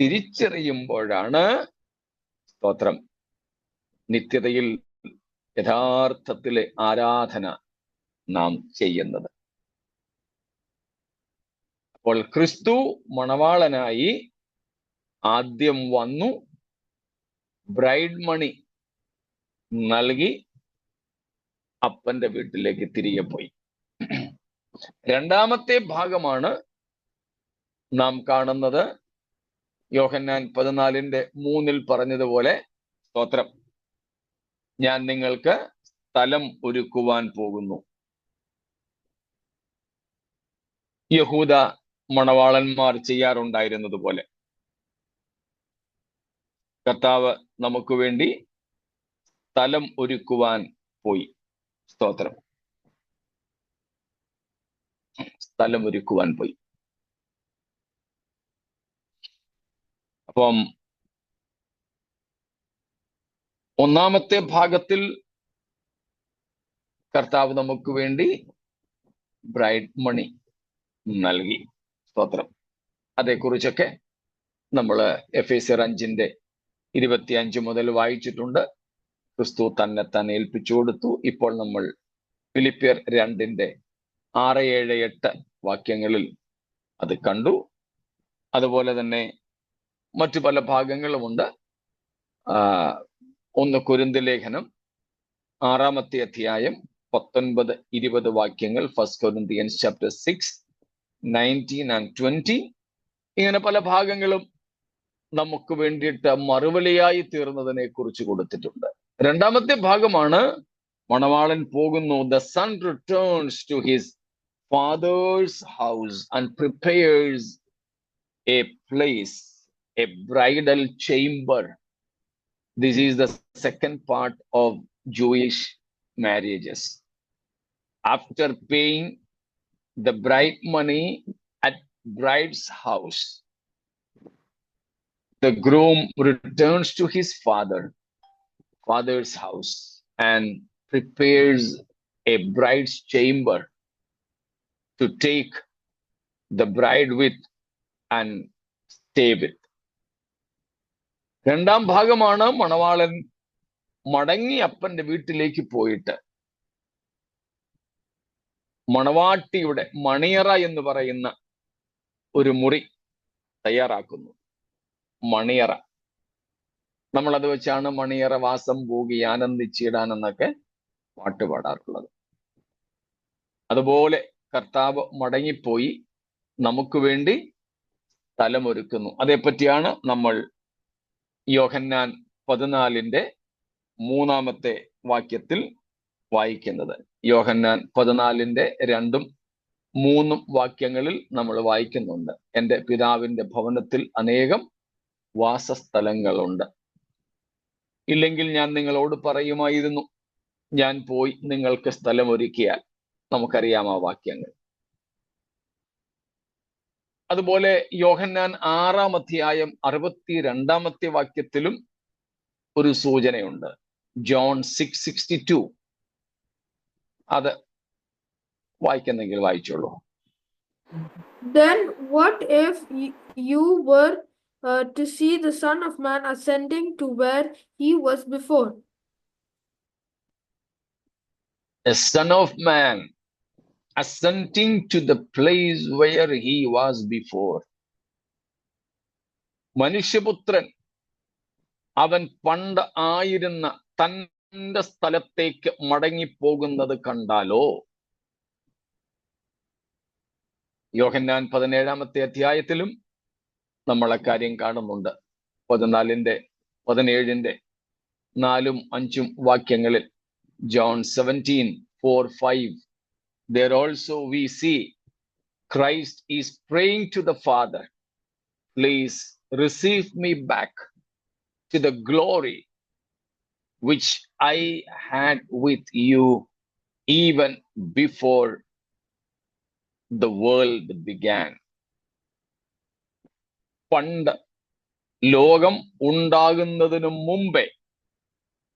തിരിച്ചറിയുമ്പോഴാണ് സ്തോത്രം നിത്യതയിൽ യഥാർത്ഥത്തിലെ ആരാധന നാം ചെയ്യുന്നത്. അപ്പോൾ ക്രിസ്തു മണവാളനായി ആദ്യം വന്നു, ബ്രൈഡ് മണി നൽകി അപ്പന്റെ വീട്ടിലേക്ക് തിരികെ പോയി. രണ്ടാമത്തെ ഭാഗമാണ് നാം കാണുന്നത്. യോഹന്നാൻ 14:3 പറഞ്ഞതുപോലെ, സ്തോത്രം, ഞാൻ നിങ്ങൾക്ക് സ്ഥലം ഒരുക്കുവാൻ പോകുന്നു. യഹൂദ മണവാളന്മാർ ചെയ്യാറുണ്ടായിരുന്നത് പോലെ കർത്താവ് നമുക്ക് വേണ്ടി സ്ഥലം ഒരുക്കുവാൻ പോയി. സ്തോത്രം. സ്ഥലം ഒരുക്കുവാൻ പോയി. അപ്പം ഒന്നാമത്തെ ഭാഗത്തിൽ കർത്താവ് നമുക്ക് വേണ്ടി ബ്രൈഡ് മണി നൽകി. സ്തോത്രം. അതേക്കുറിച്ചൊക്കെ നമ്മൾ എഫേസ്യർ 5:25 മുതൽ വായിച്ചിട്ടുണ്ട്. ക്രിസ്തു തന്നെ ഏൽപ്പിച്ചു കൊടുത്തു. ഇപ്പോൾ നമ്മൾ ഫിലിപ്പിയർ 2:6, 7, 8 വാക്യങ്ങളിൽ അത് കണ്ടു. അതുപോലെ തന്നെ മറ്റു പല ഭാഗങ്ങളുമുണ്ട്. 1 കൊരിന്ത്യർ ലേഖനം 6-ാമത്തെ അധ്യായം 19-20 വാക്യങ്ങൾ, 1 Corinthians chapter 6, 19 and 20. ഇങ്ങനെ പല ഭാഗങ്ങളും നമുക്ക് വേണ്ടിയിട്ട് മറുവിലയായി തീർന്നതിനെ കുറിച്ച് കൊടുത്തിട്ടുണ്ട്. രണ്ടാമത്തെ ഭാഗമാണ് മണവാളൻ പോകുന്നു. The son returns to his father's house and prepares a place, a bridal chamber. This is the second part of Jewish marriages. After paying the bride money at bride's house, the groom returns to his father's house and prepares a bride's chamber to take the bride with and stay with. രണ്ടാം ഭാഗമാണ് മണവാളൻ മടങ്ങി അപ്പന്റെ വീട്ടിലേക്ക് പോയിട്ട് മണവാട്ടിയുടെ മണിയറ എന്ന് പറയുന്ന ഒരു മുറി തയ്യാറാക്കുന്നു. മണിയറ, നമ്മളത് വെച്ചാണ് മണിയറ വാസം പോകി ആനന്ദിച്ചിടാനെന്നൊക്കെ പാട്ട് പാടാറുള്ളത്. അതുപോലെ കർത്താവ് മടങ്ങിപ്പോയി നമുക്ക് വേണ്ടി സ്ഥലമൊരുക്കുന്നു. അതേപ്പറ്റിയാണ് നമ്മൾ യോഹന്നാൻ 14:3 വാക്യത്തിൽ വായിക്കുന്നത്. യോഹന്നാൻ 14:2-3 വാക്യങ്ങളിൽ നമ്മൾ വായിക്കുന്നുണ്ട്, എൻ്റെ പിതാവിന്റെ ഭവനത്തിൽ അനേകം വാസസ്ഥലങ്ങളുണ്ട്. ഇല്ലെങ്കിൽ ഞാൻ നിങ്ങളോട് പറയുമായിരുന്നു, ഞാൻ പോയി നിങ്ങൾക്ക് സ്ഥലമൊരുക്കിയാൽ. നമുക്കറിയാം ആ വാക്യങ്ങൾ. അതുപോലെ യോഹന്നാൻ 6:62 വാക്യത്തിലും ഒരു സൂചനയുണ്ട്. ജോൺ 6:62. അത് വായിക്കുന്നെങ്കിൽ വായിച്ചോളൂ. Then what if you were to see the Son of Man ascending to where he was before? A son of man ascending to the place where he was before. മനുഷ്യപുത്രൻ അവൻ പണ്ട് ആയിരുന്ന തന്റെ സ്ഥലത്തേക്ക് മടങ്ങിപ്പോകുന്നത് കണ്ടാലോ? യോഹന്നാൻ 17 നമ്മൾ അക്കാര്യം കാണുന്നുണ്ട്. 14:17-4-5 വാക്യങ്ങളിൽ. John 17:4-5. There also we see Christ is praying to the Father, please receive me back to the glory which I had with you even before the world began. പണ്ട് ലോകം ഉണ്ടാകുന്നതിനു മുമ്പേ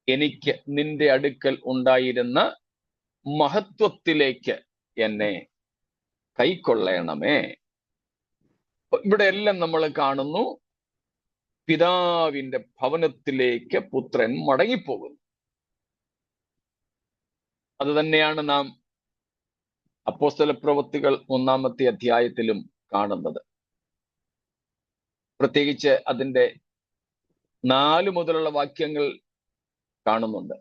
എനിക്ക് നിന്റെ അടുക്കൽ ഉണ്ടായിരുന്ന മഹത്വത്തിലേക്ക് എന്നെ കൈക്കൊള്ളണമേ. ഇവിടെ എല്ലാം നമ്മൾ കാണുന്നു, പിതാവിന്റെ ഭവനത്തിലേക്ക് പുത്രൻ മടങ്ങിപ്പോകുന്നു. അത് തന്നെയാണ് നാം അപ്പോസ്തലപ്രവൃത്തികൾ 1 കാണുന്നത്. പ്രത്യേകിച്ച് അതിന്റെ 4 മുതലുള്ള വാക്യങ്ങൾ കാണുന്നുണ്ട്.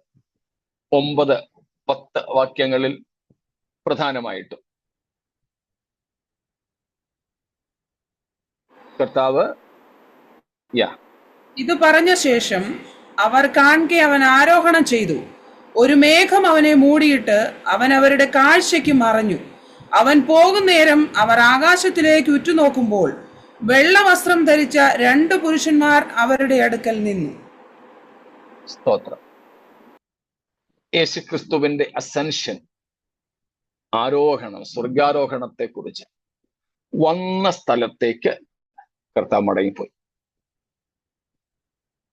9-10 വാക്യങ്ങളിൽ പ്രധാനമായിട്ടും കർത്താവ് ഇത് പറഞ്ഞ ശേഷം അവർ കാൺകെ അവൻ ആരോഹണം ചെയ്തു. ഒരു മേഘം അവനെ മൂടിയിട്ട് അവൻ അവരുടെ കാഴ്ചയ്ക്ക് മറഞ്ഞു. അവൻ പോകുന്നേരം അവർ ആകാശത്തിലേക്ക് ഉറ്റുനോക്കുമ്പോൾ വെള്ളവസ്ത്രം ധരിച്ച 2 പുരുഷന്മാർ അവരുടെ അടുക്കൽ നിന്നു. സ്തോത്രം. യേശുക്രിസ്തുവിന്റെ അസെൻഷൻ, ആരോഹണം, സ്വർഗാരോഹണത്തെ കുറിച്ച് വന്ന സ്ഥലത്തേക്ക് കർത്താവ് മടങ്ങിപ്പോയി.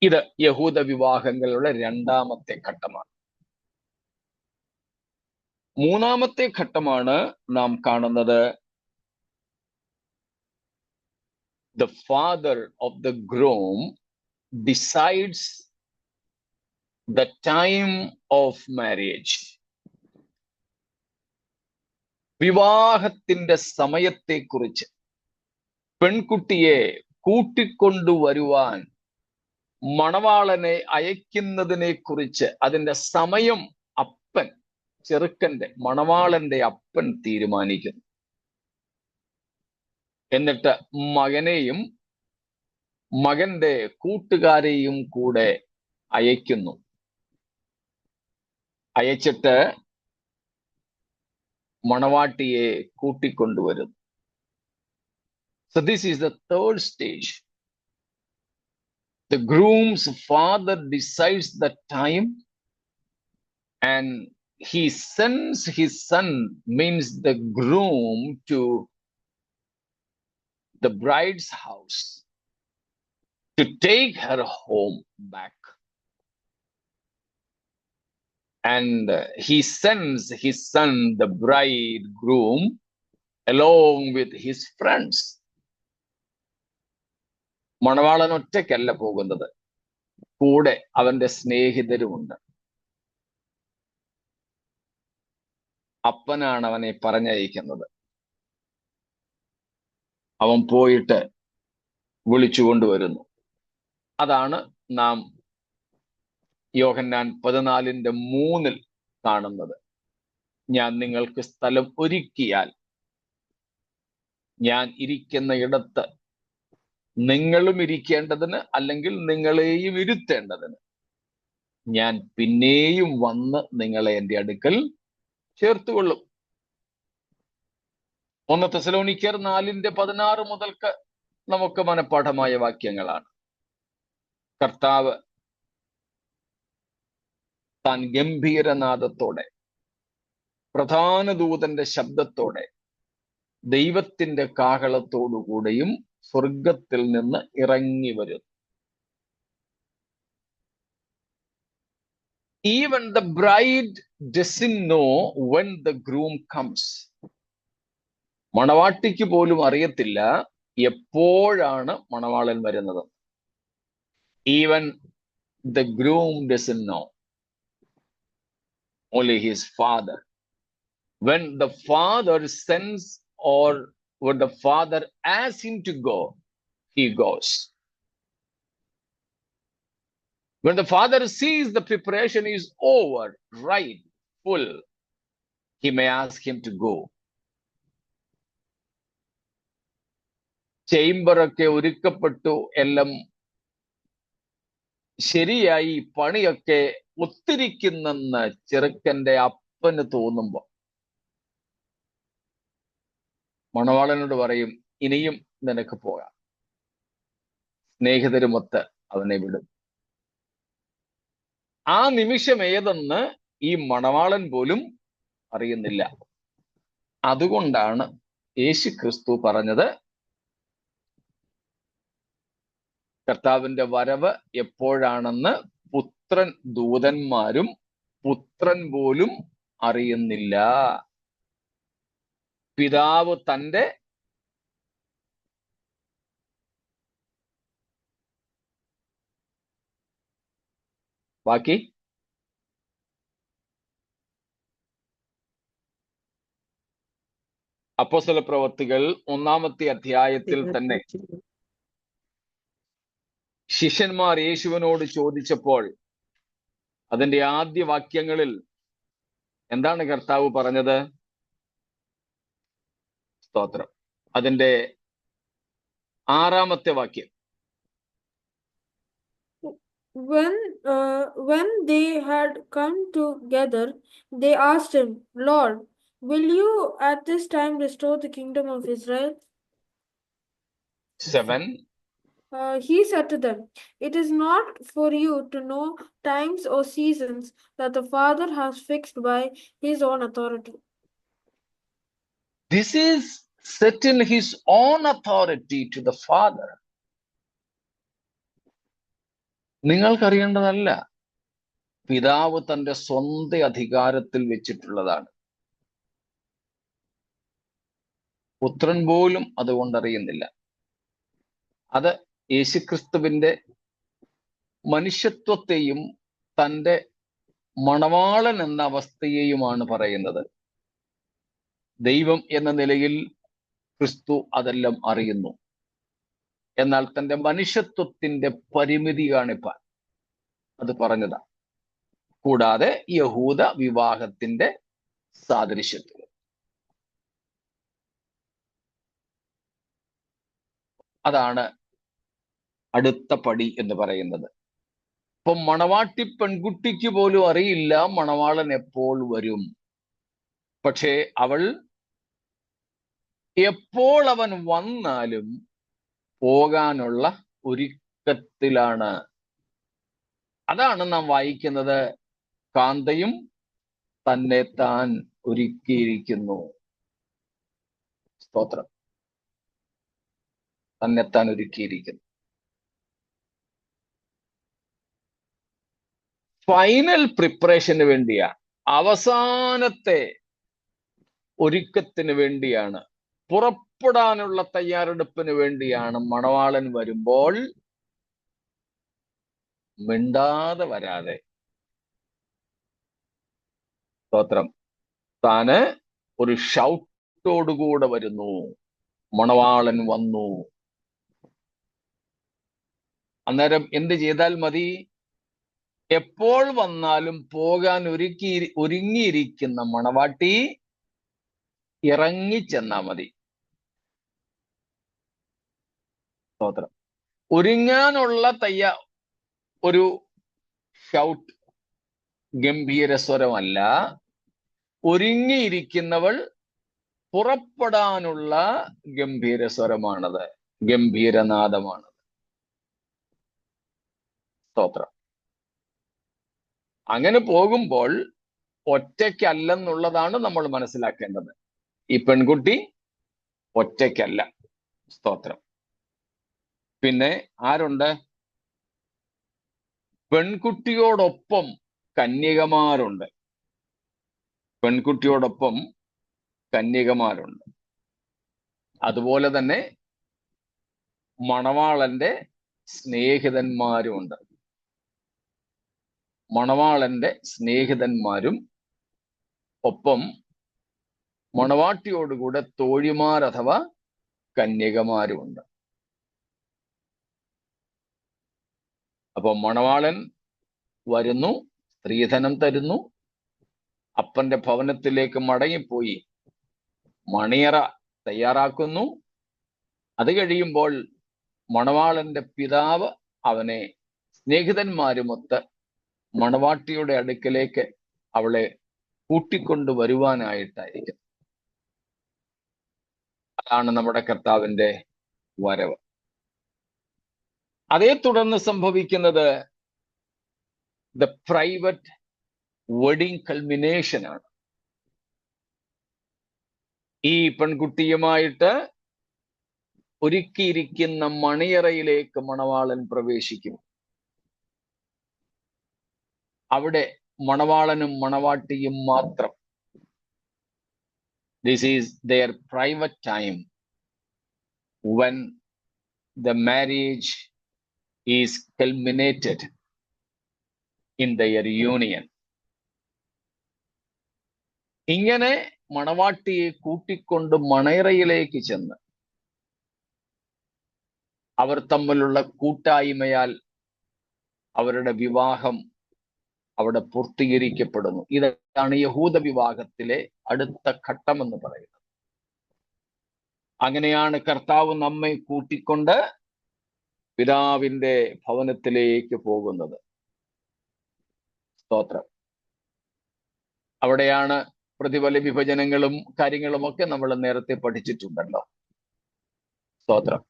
ഇത് യഹൂദ വിവാഹങ്ങളുടെ 2ാമത്തെ ഘട്ടമാണ്. 3ാമത്തെ ഘട്ടമാണ് നാം കാണുന്നത്. The father of the groom decides the time of marriage. വിവാഹത്തിന്റെ സമയത്തെക്കുറിച്ച്, പെൺകുട്ടിയെ കൂട്ടിക്കൊണ്ടുവരുവാൻ മണവാളനെ അയക്കുന്നതിനെ കുറിച്ച് അതിന്റെ സമയം അപ്പൻ, ചെറുക്കന്റെ, മണവാളന്റെ അപ്പൻ തീരുമാനിക്കുന്നു. എന്നിട്ട് മകനെയും മകന്റെ കൂട്ടുകാരെയും കൂടെ അയക്കുന്നു. അയച്ചിട്ട് മണവാട്ടിയെ കൂട്ടിക്കൊണ്ടുവരുന്നു. So this is the third stage. The groom's father decides the time and he sends his son, means the groom, to the bride's house to take her home back. And he sends his son, the bridegroom, along with his friends. മണവാളൻ ഒറ്റയ്ക്കല്ല പോകുന്നത്, കൂടെ അവന്റെ സ്നേഹിതരുമുണ്ട്. അപ്പനാണ് അവനെ പറഞ്ഞയക്കുന്നത്. അവൻ പോയിട്ട് വിളിച്ചു കൊണ്ടുവരുന്നു. അതാണ് നാം യോഹന്നാൻ 14:3 കാണുന്നത്. ഞാൻ നിങ്ങൾക്ക് സ്ഥലം ഒരുക്കിയാൽ ഞാൻ ഇരിക്കുന്ന ഇടത്ത് നിങ്ങളും ഇരിക്കേണ്ടതിന്, അല്ലെങ്കിൽ നിങ്ങളെയും ഇരുത്തേണ്ടതിന് ഞാൻ പിന്നെയും വന്ന് നിങ്ങളെ എൻ്റെ അടുക്കൽ ചേർത്തുകൊള്ളും. 1 തെസ്സലോനിക്കർ 4:16 മുതൽക്ക് നമുക്ക് മനഃപാഠമായ വാക്യങ്ങളാണ്. കർത്താവ് താൻ ഗംഭീരനാദത്തോടെ, പ്രധാന ദൂതന്റെ ശബ്ദത്തോടെ, ദൈവത്തിന്റെ കാഹളത്തോടുകൂടെയും സ്വർഗത്തിൽ നിന്ന് ഇറങ്ങി വരും. Even the bride doesn't know when the groom comes. മണവാട്ടിക്ക് പോലും അറിയത്തില്ല എപ്പോഴാണ് മണവാളൻ വരുന്നത്. Even the groom doesn't know. Only his father. When the father sends, or when the father asks him to go, he goes. When the father sees the preparation is over, right, full, he may ask him to go. ചേംബറൊക്കെ ഒരുക്കപ്പെട്ടു, എല്ലാം ശരിയായി, പണിയൊക്കെ ഒത്തിരിക്കുന്നെന്ന് ചെറുക്കന്റെ അപ്പന് തോന്നുമ്പോ മണവാളനോട് പറയും, ഇനിയും നിനക്ക് പോകാം. സ്നേഹിതരുമൊത്ത് അവനെ വിടും. ആ നിമിഷം ഏതെന്ന് ഈ മണവാളൻ പോലും അറിയുന്നില്ല. അതുകൊണ്ടാണ് യേശു ക്രിസ്തു പറഞ്ഞത്, കർത്താവിന്റെ വരവ് എപ്പോഴാണെന്ന് പുത്രൻ, ദൂതന്മാരും പുത്രൻ പോലും അറിയുന്നില്ല. പിതാവ് തന്റെ ബാക്കി അപ്പോസ്തല പ്രവൃത്തികൾ 1-ാമത്തെ അധ്യായത്തിൽ തന്നെ ശിഷ്യന്മാർ യേശുവിനോട് ചോദിച്ചപ്പോൾ അതിന്റെ ആദ്യ വാക്യങ്ങളിൽ എന്താണ് കർത്താവ് പറഞ്ഞത്? സ്തോത്രം. അതിന്റെ 6-ാമത്തെ വാക്യം. When they had come together, they asked him, Lord, will you at this time restore the kingdom of Israel? 7. He said to them, it is not for you to know times or seasons that the Father has fixed by his own authority. This is set in his own authority to the Father. നിങ്ങൾക്കറിയേണ്ടതല്ല, പിതാവ് തന്റെ സ്വന്തം അധികാരത്തിൽ വെച്ചിട്ടുള്ളതാണ്. പുത്രൻ പോലും അതുകൊണ്ടറിയുന്നില്ല. അത് യേശുക്രിസ്തുവിന്റെ മനുഷ്യത്വത്തെയും തന്റെ മണവാളൻ എന്ന അവസ്ഥയെയുമാണ് പറയുന്നത്. ദൈവം എന്ന നിലയിൽ ക്രിസ്തു അതെല്ലാം അറിയുന്നു. എന്നാൽ തന്റെ മനുഷ്യത്വത്തിന്റെ പരിമിതി കാണിപ്പാൻ അത് പറഞ്ഞതാ. കൂടാതെ യഹൂദ വിവാഹത്തിന്റെ സാദൃശ്യത്തിൽ. അതാണ് അടുത്ത പടി എന്ന് പറയുന്നത്. ഇപ്പൊ മണവാട്ടി പെൺകുട്ടിക്ക് പോലും അറിയില്ല മണവാളൻ എപ്പോൾ വരും. പക്ഷേ അവൾ എപ്പോൾ അവൻ വന്നാലും പോകാനുള്ള ഒരുക്കത്തിലാണ്. അതാണ് നാം വായിക്കുന്നത്, കാന്തയും തന്നെ താൻ ഒരുക്കിയിരിക്കുന്നു. സ്തോത്രം. തന്നെത്താൻ ഒരുക്കിയിരിക്കുന്നു. ഫൈനൽ പ്രിപ്പറേഷന് വേണ്ടിയാ, അവസാനത്തെ ഒരുക്കത്തിന് വേണ്ടിയാണ്, പുറപ്പെടാനുള്ള തയ്യാറെടുപ്പിന് വേണ്ടിയാണ് മണവാളൻ വരുമ്പോൾ മിണ്ടാതെ വരാതെ, സ്തോത്രം, താന് ഒരു ഷൗട്ടോടുകൂടെ വരുന്നു, മണവാളൻ വന്നു. അന്നേരം എന്ത് ചെയ്താൽ മതി? എപ്പോൾ വന്നാലും പോകാൻ ഒരുങ്ങിയിരിക്കുന്ന മണവാട്ടി ഇറങ്ങിച്ചെന്നാ മതി. സ്തോത്രം. ഒരുങ്ങാനുള്ള ഒരു ഷൗട്ട്, ഗംഭീര സ്വരമല്ല. ഒരുങ്ങിയിരിക്കുന്നവൾ പുറപ്പെടാനുള്ള ഗംഭീര സ്വരമാണത്, ഗംഭീരനാദമാണത്. സ്തോത്രം. അങ്ങനെ പോകുമ്പോൾ ഒറ്റയ്ക്കല്ലെന്നുള്ളതാണ് നമ്മൾ മനസ്സിലാക്കേണ്ടത്. ഈ പെൺകുട്ടി ഒറ്റയ്ക്കല്ല. സ്തോത്രം. പിന്നെ ആരുണ്ട്? പെൺകുട്ടിയോടൊപ്പം കന്യകമാരുണ്ട്. പെൺകുട്ടിയോടൊപ്പം കന്യകമാരുണ്ട്. അതുപോലെ തന്നെ മണവാളന്റെ സ്നേഹിതന്മാരുമുണ്ട്. മണവാളന്റെ സ്നേഹിതന്മാരും ഒപ്പം മണവാട്ടിയോടുകൂടെ തോഴിമാർ അഥവാ കന്യകമാരുമുണ്ട്. അപ്പൊ മണവാളൻ വരുന്നു, സ്ത്രീധനം തരുന്നു, അപ്പന്റെ ഭവനത്തിലേക്ക് മടങ്ങിപ്പോയി മണിയറ തയ്യാറാക്കുന്നു. അത് കഴിയുമ്പോൾ മണവാളന്റെ പിതാവ് അവനെ സ്നേഹിതന്മാരുമൊത്ത് മണവാട്ടിയുടെ അടുക്കലേക്ക് അവളെ കൂട്ടിക്കൊണ്ടു വരുവാനായിട്ടായിരിക്കും. അതാണ് നമ്മുടെ കർത്താവിന്റെ വരവ്. അതേ തുടർന്ന് സംഭവിക്കുന്നത് ദ പ്രൈവറ്റ് വെഡിങ് കൾമിനേഷൻ ആണ്. ഈ പെൺകുട്ടിയുമായിട്ട് ഒരുക്കിയിരിക്കുന്ന മണിയറയിലേക്ക് മണവാളൻ പ്രവേശിക്കും. അവിടെ മണവാളനും മണവാട്ടിയും മാത്രം. This is their private time when the marriage is culminated in their union. ഇങ്ങനെ മണവാട്ടിയെ കൂട്ടിക്കൊണ്ട് മണയറയിലേക്ക് ചെന്ന് അവർ തമ്മിലുള്ള കൂട്ടായ്മയാൽ അവരുടെ വിവാഹം അവിടെ പൂർത്തീകരിക്കപ്പെടുന്നു. ഇതാണ് യഹൂദ വിവാഹത്തിലെ അടുത്ത ഘട്ടം എന്ന് പറയുന്നത്. അങ്ങനെയാണ് കർത്താവ് നമ്മെ കൂട്ടിക്കൊണ്ട് പിതാവിന്റെ ഭവനത്തിലേക്ക് പോകുന്നത്. സ്തോത്രം. അവിടെയാണ് പ്രതിഫല വിഭജനങ്ങളും കാര്യങ്ങളും ഒക്കെ നമ്മൾ നേരത്തെ പഠിച്ചിട്ടുണ്ടല്ലോ. സ്തോത്രം.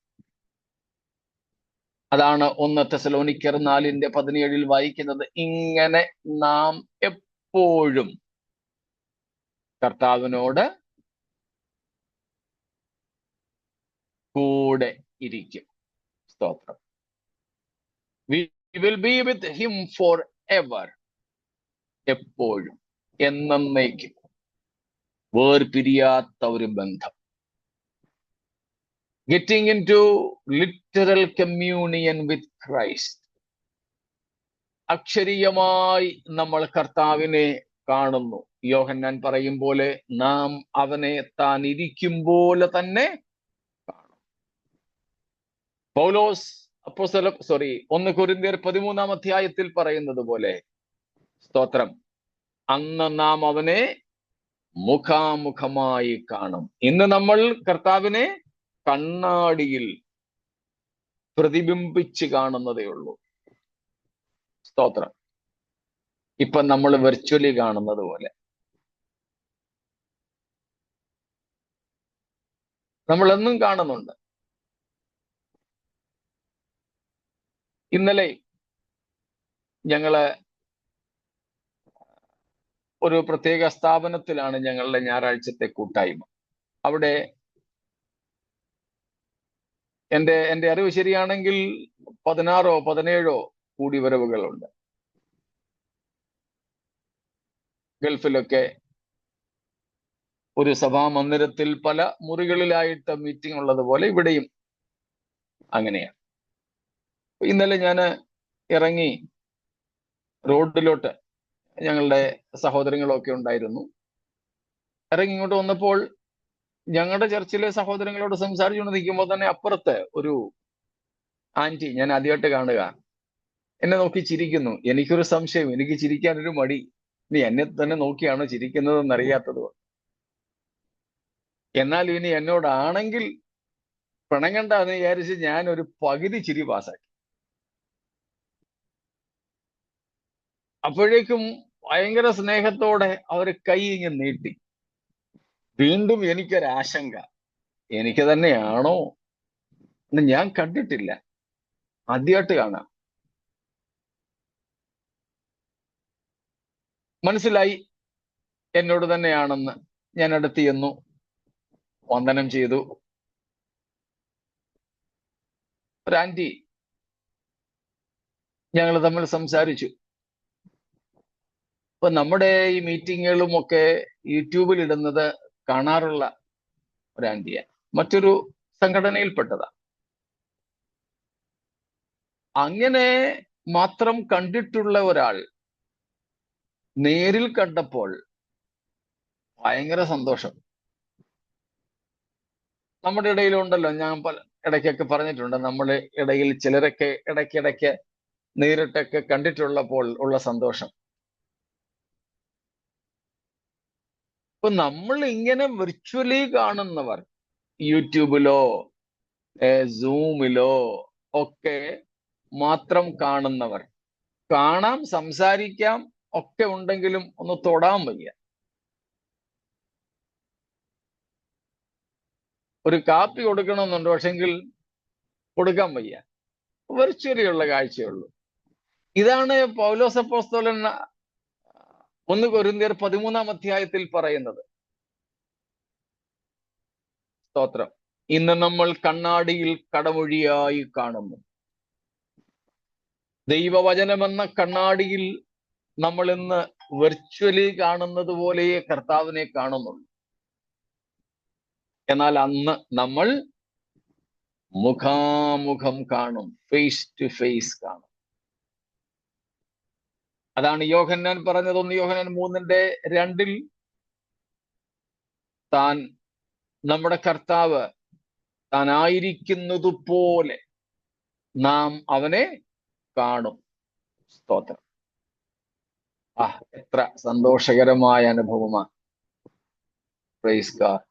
അതാണ് 1 തെസ്സലോനിക്കർ 4:17 വായിക്കുന്നത്. ഇങ്ങനെ നാം എപ്പോഴും കർത്താവിനോട് കൂടെ ഇരിക്കും. സ്തോത്രം. We will be with him forever. എപ്പോഴും, എന്നേക്കും വേർപിരിയാത്ത ഒരു ബന്ധം. Getting into literal communion with Christ. അക്ഷരീയമായി നമ്മൾ കർത്താവിനെ കാണുന്നു. യോഹന്നാൻ പറയും പോലെ നാം അവനെ താൻ ഇരിക്കും പോലെ തന്നെ കാണും. പൗലോസ് അപ്പോസ്തലൻ 1 കൊരിന്ത്യർ 13 പറയുന്നത് പോലെ, സ്തോത്രം, അന്ന് നാം അവനെ മുഖാമുഖമായി കാണും. ഇന്ന് നമ്മൾ കർത്താവിനെ കണ്ണാടിയിൽ പ്രതിബിംബിച്ച് കാണുന്നതേ ഉള്ളൂ. സ്തോത്രം. ഇപ്പൊ നമ്മൾ വെർച്വലി കാണുന്നത് പോലെ നമ്മൾ എന്നും കാണുന്നുണ്ട്. ഇന്നലെ ഞങ്ങള് ഒരു പ്രത്യേക സ്ഥാപനത്തിലാണ് ഞങ്ങളുടെ ഞായറാഴ്ചത്തെ കൂട്ടായ്മ. അവിടെ എൻ്റെ അറിവ് ശരിയാണെങ്കിൽ 16 or 17 കൂടിവരവുകളുണ്ട്. ഗൾഫിലൊക്കെ ഒരു സഭാ മന്ദിരത്തിൽ പല മുറികളിലായിട്ട് മീറ്റിംഗ് ഉള്ളതുപോലെ ഇവിടെയും അങ്ങനെയാണ്. ഇന്നലെ ഞാൻ ഇറങ്ങി റോഡിലോട്ട്, ഞങ്ങളുടെ സഹോദരങ്ങളൊക്കെ ഉണ്ടായിരുന്നു. ഇറങ്ങി ഇങ്ങോട്ട് വന്നപ്പോൾ ഞങ്ങളുടെ ചർച്ചിലെ സഹോദരങ്ങളോട് സംസാരിച്ചുകൊണ്ട് നിൽക്കുമ്പോൾ തന്നെ അപ്പുറത്ത് ഒരു ആന്റി, ഞാൻ ആദ്യമായിട്ട് കാണുക, എന്നെ നോക്കി ചിരിക്കുന്നു. എനിക്കൊരു സംശയം, എനിക്ക് ചിരിക്കാനൊരു മടി. ഇനി എന്നെ തന്നെ നോക്കിയാണോ ചിരിക്കുന്നതെന്ന് അറിയാത്തത്. എന്നാലും ഇനി എന്നോടാണെങ്കിൽ പിണങ്ങണ്ട എന്ന് വിചാരിച്ച് ഞാൻ ഒരു പകുതി ചിരി പാസാക്കി. അപ്പോഴേക്കും ഭയങ്കര സ്നേഹത്തോടെ അവര് കൈ ഇങ്ങ് നീട്ടി. വീണ്ടും എനിക്കൊരാശങ്ക, എനിക്ക് തന്നെയാണോ എന്ന് ഞാൻ കണ്ടിട്ടില്ല, ആദ്യമായിട്ട് കാണാം. മനസ്സിലായി എന്നോട് തന്നെയാണെന്ന്. ഞാൻ അടുത്ത് ചെന്നു, വന്ദനം ചെയ്തു. ഒരു ആന്റി, ഞങ്ങൾ തമ്മിൽ സംസാരിച്ചു. ഇപ്പൊ നമ്മുടെ ഈ മീറ്റിങ്ങുകളും ഒക്കെ യൂട്യൂബിൽ ഇടുന്നത് കാണാറുള്ള ഒരു ആന്റിയാണ്, മറ്റൊരു സംഘടനയിൽപ്പെട്ടതാ. അങ്ങനെ മാത്രം കണ്ടിട്ടുള്ള ഒരാൾ നേരിൽ കണ്ടപ്പോൾ ഭയങ്കര സന്തോഷം. നമ്മുടെ ഇടയിലുണ്ടല്ലോ, ഞാൻ ഇടയ്ക്കൊക്കെ പറഞ്ഞിട്ടുണ്ട്, നമ്മുടെ ഇടയിൽ ചിലരൊക്കെ ഇടയ്ക്കിടയ്ക്ക് നേരിട്ടൊക്കെ കണ്ടിട്ടുള്ളപ്പോൾ ഉള്ള സന്തോഷം. ഇപ്പൊ നമ്മൾ ഇങ്ങനെ വിർച്വലി കാണുന്നവർ, യൂട്യൂബിലോ സൂമിലോ ഒക്കെ മാത്രം കാണുന്നവർ, കാണാം, സംസാരിക്കാം ഒക്കെ ഉണ്ടെങ്കിലും ഒന്ന് തൊടാൻ വയ്യ. ഒരു കാപ്പി കൊടുക്കണമെന്നുണ്ട്, പക്ഷെങ്കിൽ കൊടുക്കാൻ വയ്യ. വെർച്വലി ഉള്ള കാഴ്ചയുള്ളൂ. ഇതാണ് പൗലോസ് അപ്പോസ്തലൻ 1 കൊരിന്ത്യർ 13 പറയുന്നത്. സ്തോത്രം. ഇന്ന് നമ്മൾ കണ്ണാടിയിൽ കടമൊഴിയായി കാണുന്നു. ദൈവവചനമെന്ന കണ്ണാടിയിൽ നമ്മൾ ഇന്ന് വെർച്വലി കാണുന്നത് പോലെയേ കർത്താവിനെ കാണുന്നുള്ളൂ. എന്നാൽ അന്ന് നമ്മൾ മുഖാമുഖം കാണും, ഫേസ് ടു ഫേസ് കാണും. അതാണ് യോഹന്നാൻ പറഞ്ഞത്. 1 യോഹന്നാൻ 3:2 താൻ, നമ്മുടെ കർത്താവ് താൻ ആയിരിക്കുന്നത് പോലെ നാം അവനെ കാണും. സ്തോത്രം. എത്ര സന്തോഷകരമായ അനുഭവമാണ്. Praise God.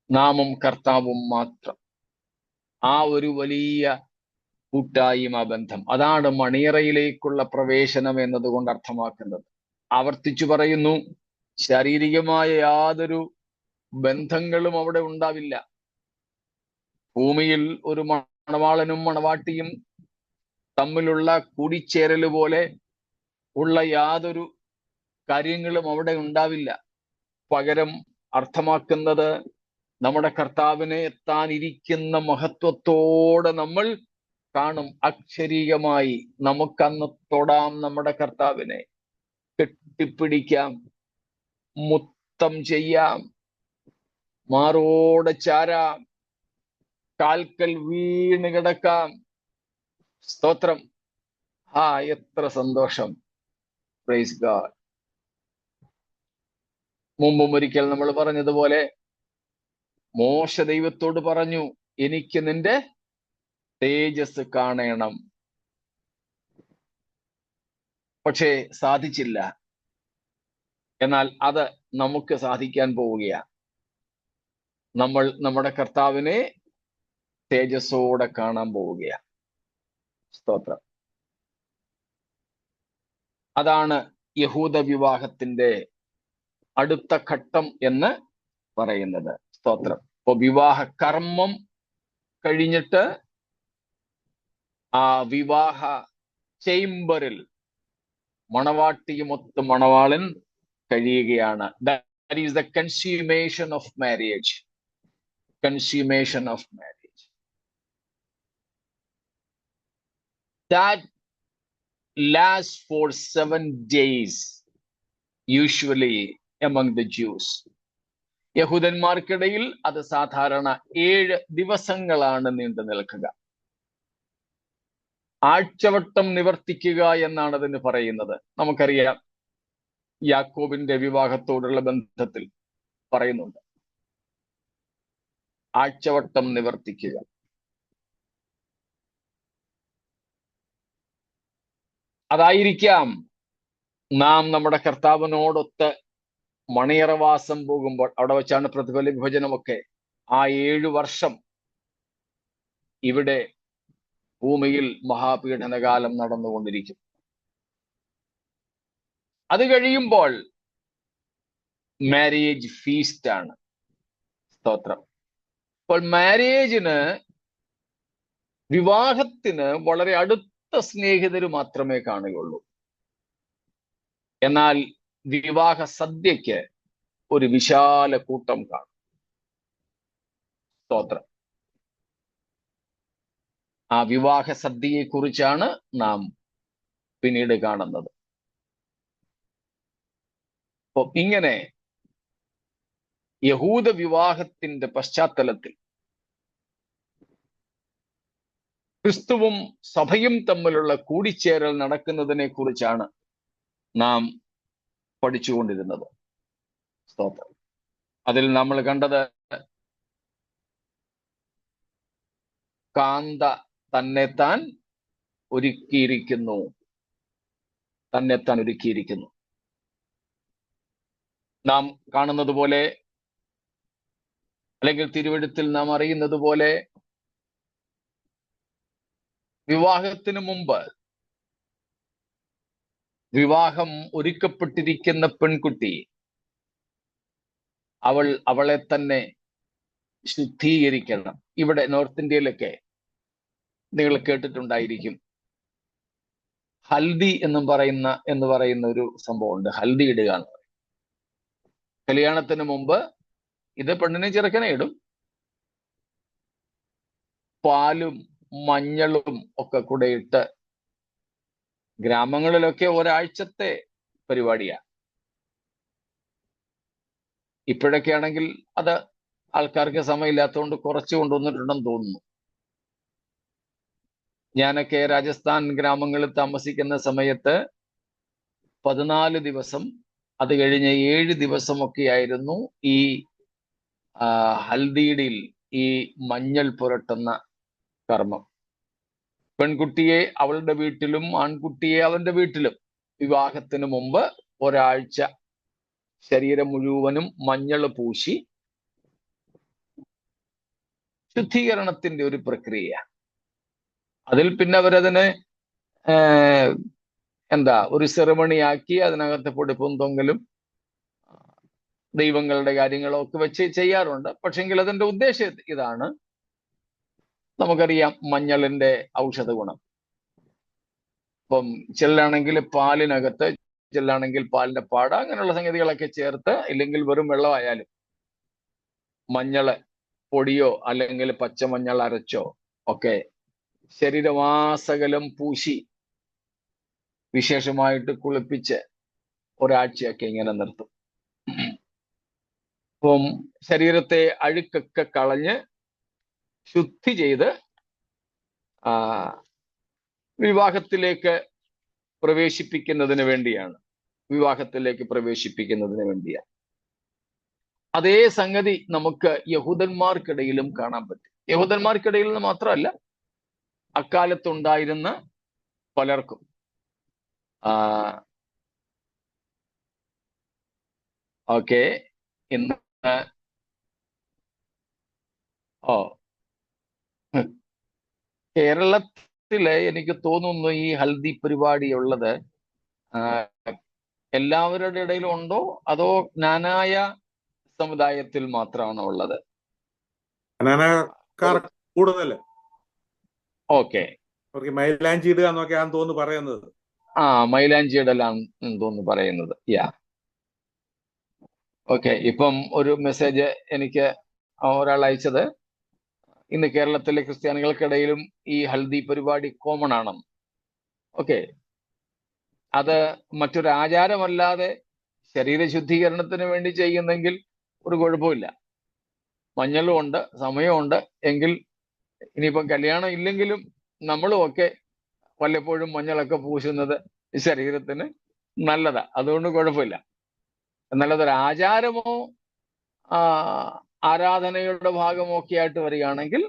നാമും കർത്താവും മാത്രം, ആ ഒരു വലിയ കൂട്ടായ്മ ബന്ധം, അതാണ് മണിയറയിലേക്കുള്ള പ്രവേശനം എന്നതുകൊണ്ട് അർത്ഥമാക്കുന്നത്. ആവർത്തിച്ചു പറയുന്നു, ശാരീരികമായ യാതൊരു ബന്ധങ്ങളും അവിടെ ഉണ്ടാവില്ല. ഭൂമിയിൽ ഒരു മണവാളനും മണവാട്ടിയും തമ്മിലുള്ള കൂടിച്ചേരൽ പോലെ ഉള്ള യാതൊരു കാര്യങ്ങളും അവിടെ ഉണ്ടാവില്ല. പകരം അർത്ഥമാക്കുന്നത് നമ്മുടെ കർത്താവിനെ താനിരിക്കുന്ന മഹത്വത്തോടെ നമ്മൾ കാണും. അക്ഷരീകമായി നമുക്കന്ന് തൊടാം, നമ്മുടെ കർത്താവിനെ കെട്ടിപ്പിടിക്കാം, മുത്തം ചെയ്യാം, മാറോടെ ചാരാം, കാൽക്കൽ വീണ് കിടക്കാം. സ്തോത്രം. എത്ര സന്തോഷം. Praise God. മുമ്പും ഒരിക്കൽ നമ്മൾ പറഞ്ഞതുപോലെ മോശ ദൈവത്തോട് പറഞ്ഞു, എനിക്ക് നിന്റെ തേജസ് കാണണം. പക്ഷേ സാധിച്ചില്ല. എന്നാൽ അത് നമുക്ക് സാധിക്കാൻ പോവുകയാണ്. നമ്മൾ നമ്മുടെ കർത്താവിനെ തേജസ്സോടെ കാണാൻ പോവുകയാണ്. സ്തോത്രം. അതാണ് യഹൂദ വിവാഹത്തിന്റെ അടുത്ത ഘട്ടം എന്ന് പറയുന്നത്. സ്തോത്രം. ഇപ്പൊ വിവാഹ കർമ്മം കഴിഞ്ഞിട്ട് ആ വിവാഹ ചേംബറിൽ മണവാട്ടിയുമൊത്ത് മണവാളൻ കഴിയുകയാണ്. That is the consummation of marriage. Consummation of marriage. That lasts for 7 days, usually among the Jews. യഹൂദന്മാർക്കിടയിൽ അത് സാധാരണ 7 ദിവസങ്ങളാണ് നീണ്ടു നിൽക്കുക. ആഴ്ചവട്ടം നിവർത്തിക്കുക എന്നാണ് അതിന് പറയുന്നത്. നമുക്കറിയാം, യാക്കോബിന്റെ വിവാഹത്തോടുള്ള ബന്ധത്തിൽ പറയുന്നുണ്ട്, ആഴ്ചവട്ടം നിവർത്തിക്കുക. അതായിരിക്കാം നാം നമ്മുടെ കർത്താവിനോടൊത്ത് മണിയറവാസം പോകുമ്പോൾ, അവിടെ വെച്ചാണ് പ്രതിഫല വിഭജനമൊക്കെ, ആ 7 വർഷം ഇവിടെ ഭൂമിയിൽ മഹാപീഡനകാലം നടന്നുകൊണ്ടിരിക്കും. അത് കഴിയുമ്പോൾ മാരേജ് ഫീസ്റ്റ് ആണ്. സ്തോത്രം. അപ്പോൾ മാരേജിന്, വിവാഹത്തിന് വളരെ അടുത്ത സ്നേഹിതര് മാത്രമേ കാണുകയുള്ളൂ. എന്നാൽ വിവാഹ സദ്യക്ക് ഒരു വിശാല കൂട്ടം കാണും. സ്തോത്രം. ആ വിവാഹ സദ്യയെ കുറിച്ചാണ് നാം പിന്നീട് കാണുന്നത്. അപ്പൊ ഇങ്ങനെ യഹൂദ വിവാഹത്തിന്റെ പശ്ചാത്തലത്തിൽ ക്രിസ്തുവും സഭയും തമ്മിലുള്ള കൂടിച്ചേരൽ നടക്കുന്നതിനെ കുറിച്ചാണ് നാം പഠിച്ചുകൊണ്ടിരുന്നത്. സ്തോത്രം. അതിൽ നമ്മൾ കണ്ടത്, കാന്ത തന്നെത്താൻ ഒരുക്കിയിരിക്കുന്നു. നാം കാണുന്നത് പോലെ, അല്ലെങ്കിൽ തിരുവെഴുത്തിൽ നാം അറിയുന്നത് പോലെ, വിവാഹത്തിന് മുമ്പ് വിവാഹം ഒരുക്കപ്പെട്ടിരിക്കുന്ന പെൺകുട്ടി അവളെ തന്നെ ശുദ്ധീകരിക്കണം. ഇവിടെ നോർത്ത് ഇന്ത്യയിലൊക്കെ നിങ്ങൾ കേട്ടിട്ടുണ്ടായിരിക്കും, ഹൽദി എന്ന് പറയുന്ന ഒരു സംഭവമുണ്ട്. ഹൽദി ഇടുക എന്ന് പറയും. കല്യാണത്തിന് മുമ്പ് ഇത് പെണ്ണിനെ ചെറുക്കനെ ഇടും. പാലും മഞ്ഞളും ഒക്കെ കൂടെ ഇട്ട്, ഗ്രാമങ്ങളിലൊക്കെ ഒരാഴ്ചത്തെ പരിപാടിയാണ്. ഇപ്പോഴൊക്കെ ആണെങ്കിൽ അത് ആൾക്കാർക്ക് സമയമില്ലാത്തതുകൊണ്ട് കുറച്ച് കൊണ്ടുവന്നിട്ടുണ്ടെന്ന് തോന്നുന്നു. ഞാനൊക്കെ രാജസ്ഥാൻ ഗ്രാമങ്ങളിൽ താമസിക്കുന്ന സമയത്ത് 14 ദിവസം, അത് കഴിഞ്ഞ് 7 ദിവസമൊക്കെ ആയിരുന്നു ഈ ഹൽദിയിൽ ഈ മഞ്ഞൾ പുരട്ടുന്ന കർമ്മം. പെൺകുട്ടിയെ അവളുടെ വീട്ടിലും ആൺകുട്ടിയെ അവന്റെ വീട്ടിലും വിവാഹത്തിന് മുമ്പ് ഒരാഴ്ച ശരീരം മുഴുവനും മഞ്ഞൾ പൂശി ശുദ്ധീകരണത്തിന്റെ ഒരു പ്രക്രിയ. അതിൽ പിന്നെ അവരതിനെ ഒരു സെറിമണിയാക്കി അതിനകത്ത് പൊടിപ്പും തൊങ്ങലും ദൈവങ്ങളുടെ കാര്യങ്ങളൊക്കെ വെച്ച് ചെയ്യാറുണ്ട്. പക്ഷെങ്കിൽ അതിന്റെ ഉദ്ദേശം ഇതാണ്. നമുക്കറിയാം മഞ്ഞളിന്റെ ഔഷധ ഗുണം. ഇപ്പം ചിലരാണെങ്കിൽ പാലിനകത്ത്, ചിലരാണെങ്കിൽ പാലിന്റെ പാട, അങ്ങനെയുള്ള സംഗതികളൊക്കെ ചേർത്ത്, ഇല്ലെങ്കിൽ വെറും വെള്ളമായാലും മഞ്ഞള് പൊടിയോ അല്ലെങ്കിൽ പച്ചമഞ്ഞൾ അരച്ചോ ഒക്കെ ശരീരമാസകലം പൂശി വിശേഷമായിട്ട് കുളിപ്പിച്ച് ഒരാഴ്ചയൊക്കെ ഇങ്ങനെ നിർത്തും. അപ്പം ശരീരത്തെ അഴുക്കൊക്കെ കളഞ്ഞ് ശുദ്ധി ചെയ്ത് വിവാഹത്തിലേക്ക് പ്രവേശിപ്പിക്കുന്നതിന് വേണ്ടിയാണ്. അതേ സംഗതി നമുക്ക് യഹൂദന്മാർക്കിടയിലും കാണാൻ പറ്റും. യഹൂദന്മാർക്കിടയിൽ നിന്ന് മാത്രമല്ല, അക്കാലത്തുണ്ടായിരുന്ന പലർക്കും. ഓക്കെ, ഇന്ന് കേരളത്തിൽ എനിക്ക് തോന്നുന്നു ഈ ഹൽദി പരിപാടി ഉള്ളത് എല്ലാവരുടെ ഇടയിലും ഉണ്ടോ അതോ ജ്ഞാനായ സമുദായത്തിൽ മാത്രമാണോ ഉള്ളത്? ജ്ഞാനക്കാർ കൂടുതൽ. ഓക്കെ, അവർക്ക് മൈലാഞ്ചി ഇടുക എന്നൊക്കെയാണെന്ന് തോന്നുന്നു പറയുന്നത്. മൈലാഞ്ചി ഇടലാന്ന് തോന്നുന്നു പറയുന്നത്. ഓക്കെ, ഇപ്പം ഒരു മെസ്സേജ് എനിക്ക് ഒരാൾ അയച്ചത്, ഇന്ന് കേരളത്തിലെ ക്രിസ്ത്യാനികൾക്കിടയിലും ഈ ഹൽദി പരിപാടി കോമൺ ആണെന്ന്. ഓക്കെ, അത് മറ്റൊരു ആചാരമല്ലാതെ ശരീര ശുദ്ധീകരണത്തിന് വേണ്ടി ചെയ്യുന്നെങ്കിൽ ഒരു കുഴപ്പമില്ല. മഞ്ഞളും ഉണ്ട്, സമയമുണ്ട് എങ്കിൽ ഇനിയിപ്പം കല്യാണം ഇല്ലെങ്കിലും നമ്മളും ഒക്കെ വല്ലപ്പോഴും മഞ്ഞളൊക്കെ പൂശുന്നത് ശരീരത്തിന് നല്ലതാ, അതുകൊണ്ട് കുഴപ്പമില്ല. എന്നാൽ അതൊരു ആചാരമോ ആരാധനയുടെ ഭാഗമോ ഒക്കെ ആയിട്ട് വരികയാണെങ്കിൽ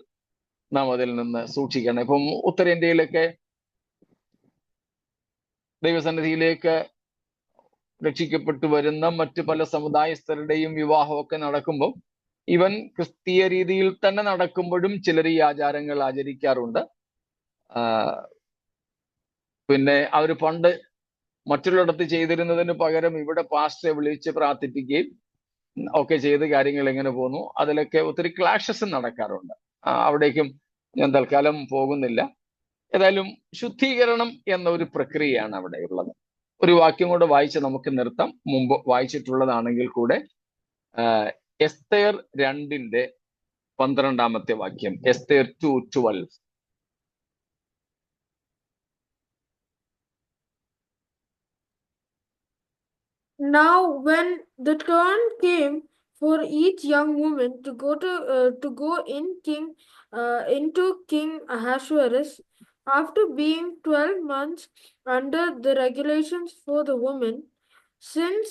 നാം അതിൽ നിന്ന് സൂക്ഷിക്കണം. ഇപ്പം ഉത്തരേന്ത്യയിലൊക്കെ ദൈവസന്നിധിയിലേക്ക് രക്ഷിക്കപ്പെട്ടു വരുന്ന മറ്റു പല സമുദായസ്ഥരുടെയും വിവാഹമൊക്കെ നടക്കുമ്പോൾ ഇവൻ ക്രിസ്തീയ രീതിയിൽ തന്നെ നടക്കുമ്പോഴും ചിലർ ഈ ആചാരങ്ങൾ ആചരിക്കാറുണ്ട്. പിന്നെ അവർ പണ്ട് മറ്റുള്ളിടത്ത് ചെയ്തിരുന്നതിന് പകരം ഇവിടെ പാസ്റ്ററെ വിളിച്ച് പ്രാർത്ഥിപ്പിക്കുകയും ഒക്കെ ചെയ്ത് കാര്യങ്ങൾ എങ്ങനെ പോകുന്നു, അതിലൊക്കെ ഒത്തിരി ക്ലാഷസ് നടക്കാറുണ്ട്. അവിടേക്കും ഞാൻ തൽക്കാലം പോകുന്നില്ല. ഏതായാലും ശുദ്ധീകരണം എന്ന ഒരു പ്രക്രിയയാണ് അവിടെ ഉള്ളത്. ഒരു വാക്യം കൂടെ വായിച്ച് നമുക്ക് നിർത്താം, മുമ്പ് വായിച്ചിട്ടുള്ളതാണെങ്കിൽ കൂടെ. എസ്തേർ 2:12 വാക്യം, Esther 2:12. Now, when the turn came for each young woman to go into King Ahasuerus, after being 12 months under the regulations for the women, since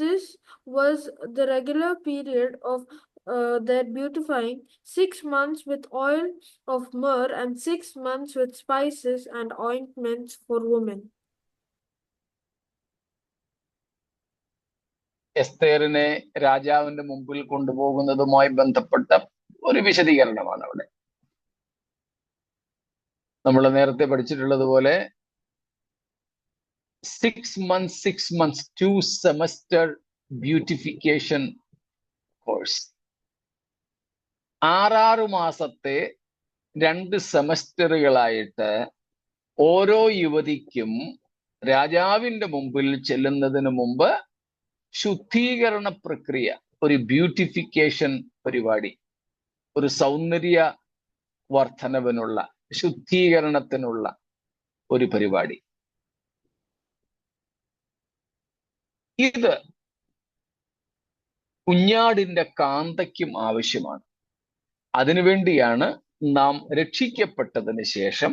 this was the regular period of their beautifying, 6 months with oil of myrrh and 6 months with spices and ointments for women. എസ്തേറിനെ രാജാവിന്റെ മുമ്പിൽ കൊണ്ടുപോകുന്നതുമായി ബന്ധപ്പെട്ട ഒരു വിശദീകരണമാണ് അവിടെ. നമ്മൾ നേരത്തെ പഠിച്ചിട്ടുള്ളത് പോലെ 6 months 2 semester ബ്യൂട്ടിഫിക്കേഷൻ കോഴ്സ്. 6 മാസത്തെ 2 സെമസ്റ്ററുകളായിട്ട് ഓരോ യുവതിക്കും രാജാവിന്റെ മുമ്പിൽ ചെല്ലുന്നതിന് മുമ്പ് ശുദ്ധീകരണ പ്രക്രിയ, ഒരു ബ്യൂട്ടിഫിക്കേഷൻ പരിപാടി, ഒരു സൗന്ദര്യ വർധനവിനുള്ള, ശുദ്ധീകരണത്തിനുള്ള ഒരു പരിപാടി. ഇത് കുഞ്ഞാടിന്റെ കാന്തയ്ക്കും ആവശ്യമാണ്. അതിനുവേണ്ടിയാണ് നാം രക്ഷിക്കപ്പെട്ടതിന് ശേഷം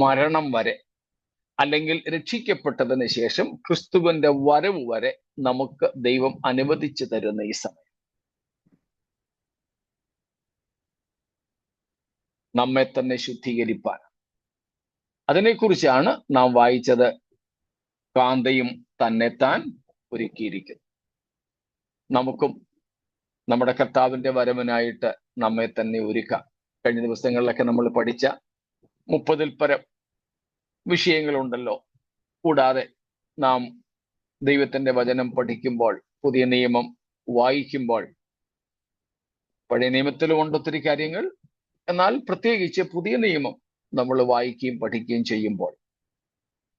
മരണം വരെ, അല്ലെങ്കിൽ രക്ഷിക്കപ്പെട്ടതിന് ശേഷം ക്രിസ്തുവിന്റെ വരവ് വരെ നമുക്ക് ദൈവം അനുവദിച്ചു തരുന്ന ഈ സമയം. നമ്മെ തന്നെ ശുദ്ധീകരിപ്പാൻ. അതിനെക്കുറിച്ചാണ് നാം വായിച്ചത്. കാന്തയും തന്നെത്താൻ ഒരുക്കിയിരിക്കുന്നു. നമുക്കും നമ്മുടെ കർത്താവിന്റെ വരവിനായിട്ട് നമ്മെ തന്നെ ഒരുക്കാം. കഴിഞ്ഞ ദിവസങ്ങളിലൊക്കെ നമ്മൾ പഠിച്ച 30-ൽ പരം വിഷയങ്ങളുണ്ടല്ലോ. കൂടാതെ നാം ദൈവത്തിന്റെ വചനം പഠിക്കുമ്പോൾ, പുതിയ നിയമം വായിക്കുമ്പോൾ, പഴയ നിയമത്തിലും ഉണ്ട് ഒത്തിരി കാര്യങ്ങൾ, എന്നാൽ പ്രത്യേകിച്ച് പുതിയ നിയമം നമ്മൾ വായിക്കുകയും പഠിക്കുകയും ചെയ്യുമ്പോൾ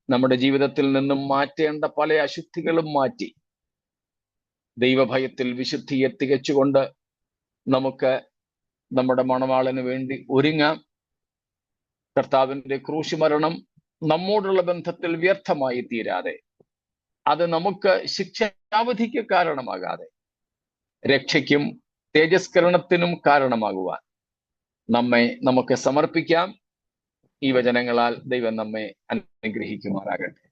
നമ്മുടെ ജീവിതത്തിൽ നിന്നും മാറ്റേണ്ട പല അശുദ്ധികളും മാറ്റി ദൈവഭയത്തിൽ വിശുദ്ധിയെ തികച്ചുകൊണ്ട് നമുക്ക് നമ്മുടെ മണവാളന് വേണ്ടി ഒരുങ്ങാം. കർത്താവിന്റെ ക്രൂശുമരണം നമ്മോടുള്ള ബന്ധത്തിൽ വ്യർത്ഥമായി തീരാതെ, അത് നമുക്ക് ശിക്ഷാവധിക്ക് കാരണമാകാതെ രക്ഷയ്ക്കും തേജസ്കരണത്തിനും കാരണമാകുവാൻ നമുക്ക് സമർപ്പിക്കാം. ഈ വചനങ്ങളാൽ ദൈവം നമ്മെ അനുഗ്രഹിക്കുമാറാകട്ടെ.